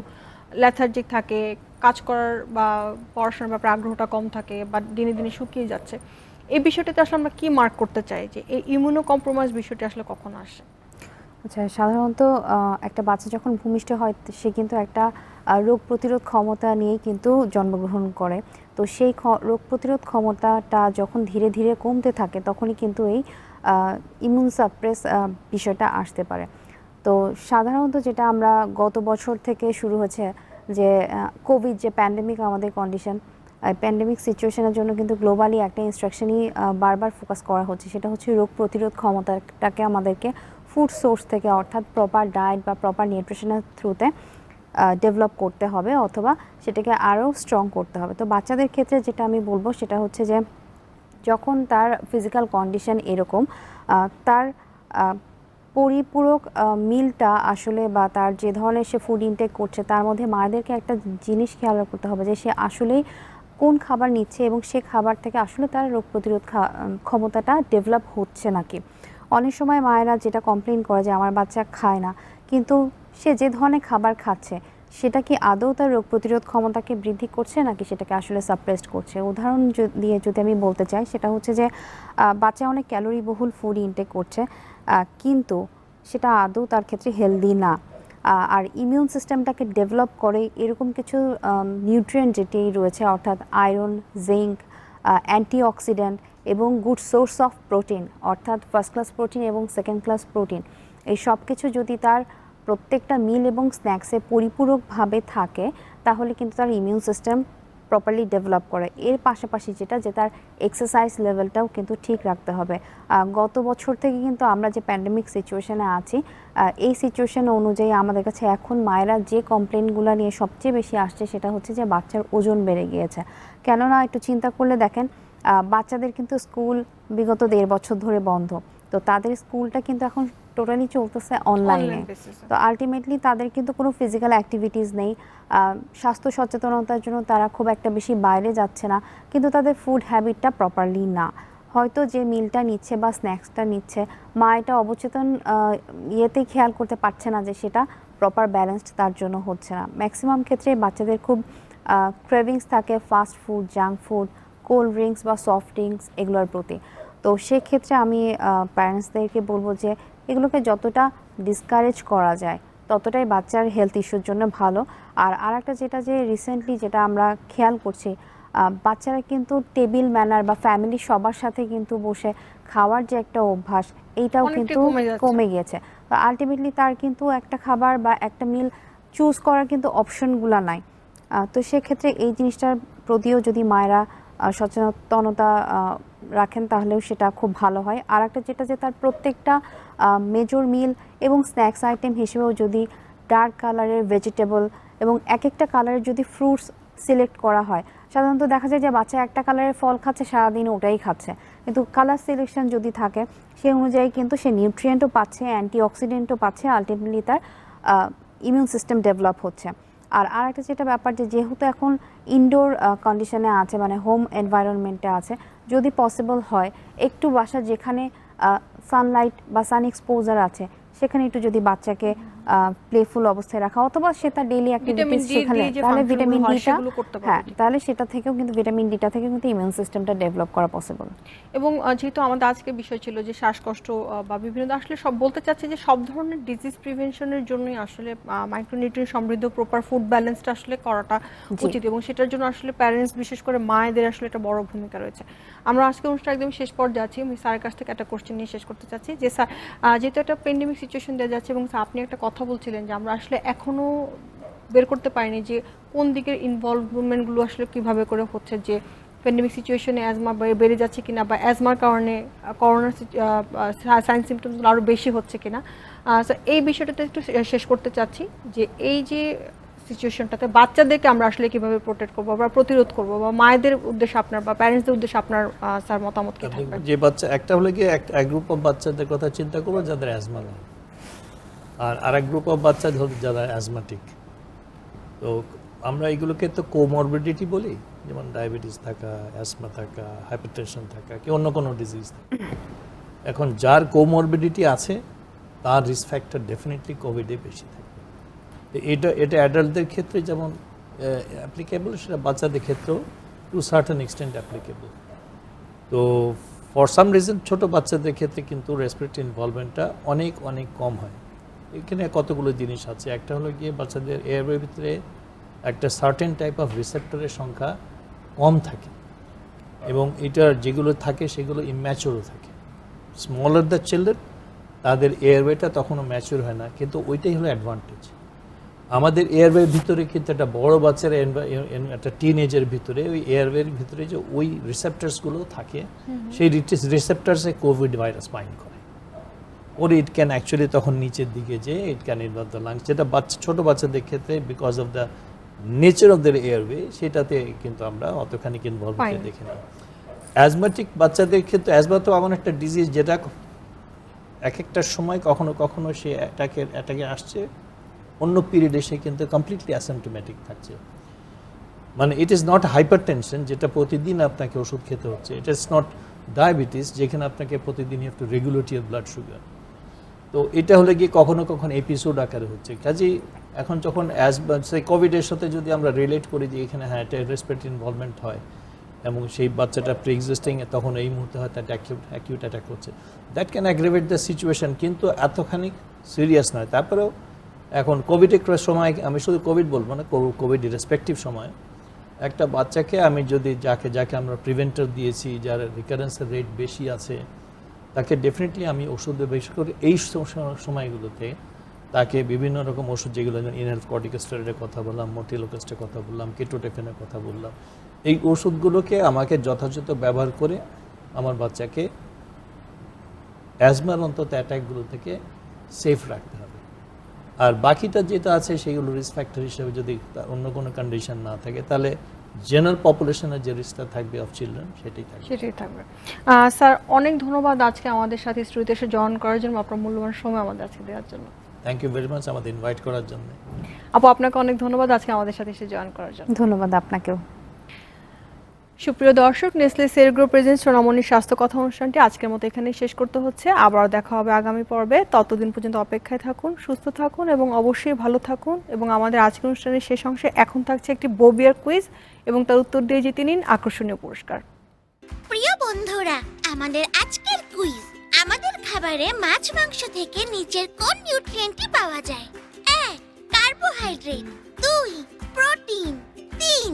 লেথার্জিক থাকে, কাজ করার বা পড়াশোনার ব্যাপারে আগ্রহটা কম থাকে বা দিনে দিনে শুকিয়ে যাচ্ছে। এই বিষয়টাতে আসলে আমরা কি মার্ক করতে চাই যে এই ইমিউনো কম্প্রোমাইজ বিষয়টা আসলে কখন আসে? আচ্ছা, সাধারণত একটা বাচ্চা যখন ভূমিষ্ঠ হয় সে কিন্তু একটা রোগ প্রতিরোধ ক্ষমতা নিয়েই কিন্তু জন্মগ্রহণ করে। তো সেই রোগ প্রতিরোধ ক্ষমতাটা যখন ধীরে ধীরে কমতে থাকে তখনই কিন্তু এই ইমিউন সাপ্রেস বিষয়টা আসতে পারে। তো সাধারণত যেটা আমরা গত বছর থেকে শুরু হচ্ছে যে কোভিড যে প্যান্ডেমিক আমাদের কন্ডিশন, প্যান্ডেমিক সিচুয়েশনের জন্য কিন্তু গ্লোবালি একটা ইনস্ট্রাকশনই বারবার ফোকাস করা হচ্ছে, সেটা হচ্ছে রোগ প্রতিরোধ ক্ষমতাটাকে আমাদেরকে ফুড সোর্স থেকে, অর্থাৎ প্রপার ডায়েট বা প্রপার নিউট্রিশনের থ্রুতে ডেভেলপ করতে হবে অথবা সেটাকে আরও স্ট্রং করতে হবে। তো বাচ্চাদের ক্ষেত্রে যেটা আমি বলবো সেটা হচ্ছে যে যখন তার ফিজিক্যাল কন্ডিশন এরকম, তার পরিপূরক মিলটা আসলে বা তার যে ধরনের সে ফুড ইনটেক করছে তার মধ্যে মায়েদেরকে একটা জিনিস খেয়াল করতে হবে যে সে আসলেই কোন খাবার নিচ্ছে এবং সে খাবার থেকে আসলে তার রোগ প্রতিরোধ ক্ষমতাটা ডেভেলপ হচ্ছে নাকি। অনেক সময় মায়েরা যেটা কমপ্লেন করে যে আমার বাচ্চা খায় না, কিন্তু সে যে ধরনের খাবার খাচ্ছে সেটা কি আদৌ তার রোগ প্রতিরোধ ক্ষমতাকে বৃদ্ধি করছে নাকি সেটাকে আসলে সাপ্রেসড করছে। উদাহরণ দিয়ে যদি আমি বলতে চাই, সেটা হচ্ছে যে বাচ্চা অনেক ক্যালোরি বহুল ফুড ইনটেক করছে, কিন্তু সেটা আদৌ তার ক্ষেত্রে হেলদি না। আর ইমিউন সিস্টেমটাকে ডেভেলপ করে এরকম কিছু নিউট্রিয়েন্ট যেটি রয়েছে, অর্থাৎ আয়রন, জিঙ্ক, অ্যান্টিঅক্সিডেন্ট এবং গুড সোর্স অফ প্রোটিন, অর্থাৎ ফার্স্ট ক্লাস প্রোটিন এবং সেকেন্ড ক্লাস প্রোটিন, এই সব কিছু যদি তার প্রত্যেকটা মিল এবং স্ন্যাক্সে পরিপূরকভাবে থাকে তাহলে কিন্তু তার ইমিউন সিস্টেম প্রপারলি ডেভেলপ করে। এর পাশাপাশি যেটা যে তার এক্সারসাইজ লেভেলটাও কিন্তু ঠিক রাখতে হবে। গত বছর থেকে কিন্তু আমরা যে প্যান্ডেমিক সিচুয়েশনে আছি, এই সিচুয়েশন অনুযায়ী আমাদের কাছে এখন মায়েরা যে কমপ্লেনগুলো নিয়ে সবচেয়ে বেশি আসছে সেটা হচ্ছে যে বাচ্চার ওজন বেড়ে গিয়েছে। কেননা একটু চিন্তা করলে দেখেন, বাচ্চাদের কিন্তু স্কুল বিগত 1.5 বছর ধরে বন্ধ, তো তাদের স্কুলটা কিন্তু এখন টোটালি চলতেছে অনলাইনে। তো আলটিমেটলি তাদের কিন্তু কোনো ফিজিক্যাল অ্যাক্টিভিটিস নেই, স্বাস্থ্য সচেতনতার জন্য তারা খুব একটা বেশি বাইরে যাচ্ছে না, কিন্তু তাদের ফুড হ্যাবিটটা প্রপারলি না। হয়তো যে মিলটা নিচ্ছে বা স্ন্যাক্সটা নিচ্ছে, মা এটা অবচেতন ইয়েতেই খেয়াল করতে পারছে না যে সেটা প্রপার ব্যালেন্সড তার জন্য হচ্ছে না। ম্যাক্সিমাম ক্ষেত্রে বাচ্চাদের খুব ক্রেভিংস থাকে fast food, junk food, cold drinks বা সফট ড্রিঙ্কস এগুলোর প্রতি। তো সেক্ষেত্রে আমি প্যারেন্টসদেরকে বলবো যে এগুলোকে যতটা ডিসকারেজ করা যায় ততটাই বাচ্চার হেলথ ইস্যুর জন্য ভালো। আর আরেকটা যেটা যে রিসেন্টলি যেটা আমরা খেয়াল করছি, বাচ্চারা কিন্তু টেবিল ম্যানার বা ফ্যামিলি সবার সাথে কিন্তু বসে খাওয়ার যে একটা অভ্যাস, এইটাও কিন্তু কমে গিয়েছে। তো আলটিমেটলি তার কিন্তু একটা খাবার বা একটা মিল চুজ করার কিন্তু অপশনগুলো নাই। তো সেক্ষেত্রে এই জিনিসটার প্রতিও যদি মায়েরা সচেতনতা রাখেন তাহলেও সেটা খুব ভালো হয়। আর একটা যেটা যে তার প্রত্যেকটা মেজর মিল এবং স্ন্যাক্স আইটেম হিসেবেও যদি ডার্ক কালারের ভেজিটেবল এবং এক একটা কালারের যদি ফ্রুটস সিলেক্ট করা হয়, সাধারণত দেখা যায় যে বাচ্চা একটা কালারের ফল খাচ্ছে সারাদিন ওটাই খাচ্ছে, কিন্তু কালার সিলেকশন যদি থাকে সেই অনুযায়ী কিন্তু সে নিউট্রিয়েন্টও পাচ্ছে, অ্যান্টিঅক্সিডেন্টও পাচ্ছে, আলটিমেটলি তার ইমিউন সিস্টেম ডেভেলপ হচ্ছে। আর আরেকটা যেটা ব্যাপার যে যেহেতু এখন ইনডোর কন্ডিশনে আছে, মানে হোম এনভায়রনমেন্টে আছে, যদি পসিবল হয় একটু বাসা যেখানে সানলাইট বা সান এক্সপোজার আছে সেখানে একটু যদি বাচ্চাকে প্লেফুল অবস্থায় রাখা, অথবা সে তার ডেইলি অ্যাক্টিভিটিস শেখালে তাহলে ভিটামিন ডিটা, হ্যাঁ তাহলে সেটা থেকেও কিন্তু ভিটামিন ডিটা থেকে কিন্তু ইমিউন সিস্টেমটা ডেভেলপ করা পসিবল। এবং যেহেতু আমাদের আজকে বিষয় ছিল যে শ্বাসকষ্ট বা বিভিন্ন, আসলে সব বলতে চাচ্ছি যে সব ধরনের ডিজিজ প্রিভেনশনের জন্যই আসলে মাইক্রোনিউট্রিয়েন্ট সমৃদ্ধ প্রপার ফুড ব্যালেন্সটা আসলে করাটা উচিত, এবং সেটার জন্য আসলে প্যারেন্টস বিশেষ করে মায়েদের আসলে একটা বড় ভূমিকা রয়েছে। আমরা আজকে অনুষ্ঠান একদম শেষ পর্যায়ে আছি, আমি স্যারের কাছ থেকে একটা কোশ্চেন নিয়ে শেষ করতে চাচ্ছি যে স্যার, যেহেতু একটা প্যান্ডেমিক সিচুয়েশন দেওয়া যাচ্ছে এবং আপনি একটা কথা বলছিলেন যে আমরা আসলে এখনো বের করতে পারিনি যে কোন দিকের ইনভলভমেন্টগুলো আসলে কিভাবে করে হচ্ছে, যে প্যান্ডেমিক সিচুয়েশনে অ্যাজমা বেড়ে যাচ্ছে কিনা, বা অ্যাজমার কারণে করোনার সাইন সিমটমসগুলো আরও বেশি হচ্ছে কিনা। সো এই বিষয়টাতে একটু শেষ করতে চাচ্ছি যে এই যে সিচুয়েশনটাতে বাচ্চাদেরকে আমরা আসলে কিভাবে প্রোটেক্ট করবো বা প্রতিরোধ করবো, বা মায়েদের উদ্দেশ্যে আপনার বা প্যারেন্টসদের উদ্দেশ্যে আপনার স্যার মতামত কি থাকবে? যে বাচ্চা একটা হলে কি এক গ্রুপ অফ বাচ্চাদের কথা চিন্তা করবো যাদের অ্যাজমা নেই, আর আরেক গ্রুপ অফ বাচ্চা যারা অ্যাজমাটিক। তো আমরা এগুলোকে তো কোমরবিডিটি বলি, যেমন ডায়াবেটিস থাকা, অ্যাজমা থাকা, হাইপারটেনশন থাকা, কি অন্য কোনো ডিজিজ থাকা। এখন যার কোমরবিডিটি আছে তার রিস্ক ফ্যাক্টর ডেফিনেটলি কোভিডে বেশি থাকে। এটা অ্যাডাল্টদের ক্ষেত্রে যেমন অ্যাপ্লিকেবল, সেটা বাচ্চাদের ক্ষেত্রেও টু সার্টেন এক্সটেন্ট অ্যাপ্লিকেবল। তো ফর সাম রিজন ছোটো বাচ্চাদের ক্ষেত্রে কিন্তু রেসপিরেটরি ইনভলভমেন্টটা অনেক অনেক কম হয়। এখানে কতগুলো জিনিস আছে। একটা হলো গিয়ে বাচ্চাদের এয়ারওয়ের ভিতরে একটা সার্টেন টাইপ অফ রিসেপ্টরের সংখ্যা কম থাকে, এবং এটার যেগুলো থাকে সেগুলো ইম্যাচিওরও থাকে। স্মলার দ্য চিলড্রেন, তাদের এয়ারওয়েটা তখনও ম্যাচিওর হয় না, কিন্তু ওইটাই হলো অ্যাডভান্টেজ। আমাদের এয়ারওয়ের ভিতরে কিন্তু একটা বড় বাচ্চার একটা টিনেজের ভিতরে ওই এয়ারওয়ের ভিতরে যে ওই রিসেপ্টার্সগুলো থাকে, সেই রিসেপ্টার্সে কোভিড ভাইরাস বাইন্ড করে, ওর ইট ক্যান অ্যাকচুয়ালি তখন নিচের দিকে যে it can involve the lungs, যেটা ছোটো বাচ্চাদের ক্ষেত্রে because of the nature of the airway সেটাতে কিন্তু আমরা অতখানি ইনভলভ হতে দেখি না। অ্যাজমাটিক বাচ্চাদের ক্ষেত্রে অ্যাজমা তো এমন একটা ডিজিজ যেটা এক একটা সময় কখনো কখনো সে অ্যাটাকে আসছে, অন্য পিরিয়ডে সে কিন্তু কমপ্লিটলি অ্যাসিম্পটোম্যাটিক থাকছে। মানে ইট ইজ নট হাইপারটেনশন যেটা প্রতিদিন আপনাকে ওষুধ খেতে হচ্ছে, ইট ইজ নট ডায়াবেটিস যেখানে আপনাকে প্রতিদিন you have to regulate your blood sugar. তো এটা হলে গিয়ে কখনো কখনো এপিসোড আকারে হচ্ছে। কাজেই এখন যখন সেই কোভিডের সাথে যদি আমরা রিলেট করি যে এখানে হ্যাঁ একটা রেসপিরেটরি ইনভলভমেন্ট হয় এবং সেই বাচ্চাটা প্রি এক্সিস্টিং, তখন এই মুহূর্তে হয়তো একটা অ্যাকিউট অ্যাটাক হচ্ছে, দ্যাট ক্যান অ্যাগ্রেভেট দ্য সিচুয়েশন, কিন্তু এতখানি সিরিয়াস নয়। তারপরেও এখন কোভিডের সময়, আমি শুধু কোভিড বলবো না, কোভিড রেসপেক্টিভ সময় একটা বাচ্চাকে আমি যদি যাকে আমরা প্রিভেন্টার দিয়েছি, যার রিকারেন্সের রেট বেশি আছে, তাকে ডেফিনেটলি আমি ওষুধে বেশি করে এই সময়গুলোতে তাকে বিভিন্ন রকম ওষুধ, যেগুলো ইনহেল কর্টিকোস্টেরয়েডের কথা বললাম, মোটিলোকেস্টের কথা বললাম, কেটোটেফেনের কথা বললাম, এই ওষুধগুলোকে আমাকে যথাযথ ব্যবহার করে আমার বাচ্চাকে অ্যাজমার অন্তত অ্যাটাকগুলো থেকে সেফ রাখতে হবে। আর বাকিটা যেটা আছে সেগুলো রিস্ক ফ্যাক্টর হিসেবে যদি অন্য কোনো কন্ডিশন না থাকে, তাহলে জেনারেল পপুলেশনের যে রিস্কটা থাকবে অফ চিলড্রেন সেটাই থাকবে। স্যার, অনেক ধন্যবাদ আজকে আমাদের সাথে স্টুডিওতে এসে জয়েন করার জন্য, আপনার মূল্যবান সময় আমাদের আজকে দেওয়ার জন্য। থ্যাংক ইউ ভেরি মাচ আমাদের ইনভাইট করার জন্য। আপু, আপনাকে অনেক ধন্যবাদ আজকে আমাদের সাথে এসে জয়েন করার জন্য। ধন্যবাদ আপনাকেও। সুপ্রিয় দর্শক, নেসলে সেরেগ্রো প্রেজেন্স সোনামণির স্বাস্থ্য কথা অনুষ্ঠানটি আজকের মতো এখানেই শেষ করতে হচ্ছে। আবারও দেখা হবে আগামী পর্বে। ততদিন পর্যন্ত অপেক্ষায় থাকুন, সুস্থ থাকুন এবং অবশ্যই ভালো থাকুন। এবং আমাদের আজকের অনুষ্ঠানের শেষ অংশে এখন থাকছে একটি বোবিয়ার কুইজ, এবং তার উত্তর দিয়ে জিতে নিন আকর্ষণীয় পুরস্কার। প্রিয় বন্ধুরা, আমাদের আজকের কুইজ, আমাদের খাবারে মাছ মাংস থেকে নিচের কোন নিউট্রিয়েন্টটি পাওয়া যায়? 1. কার্বোহাইড্রেট, 2. প্রোটিন, 3.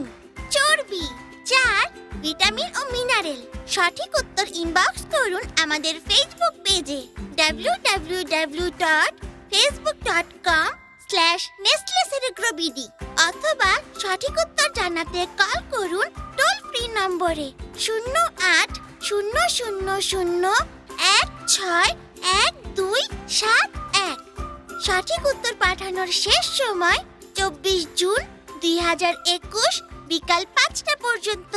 চর্বি, 4. ভিটামিন ও মিনারেল। সঠিক উত্তর ইনবক্স করুন আমাদের ফেসবুক পেজে www.facebook.com/NestleCeregroBD, অথবা সঠিক উত্তর জানাতে কল করুন টোল ফ্রি নম্বরে 080001612171। সঠিক উত্তর পাঠানোর শেষ সময় 24 জুন 2021 বিকাল 5টা পর্যন্ত।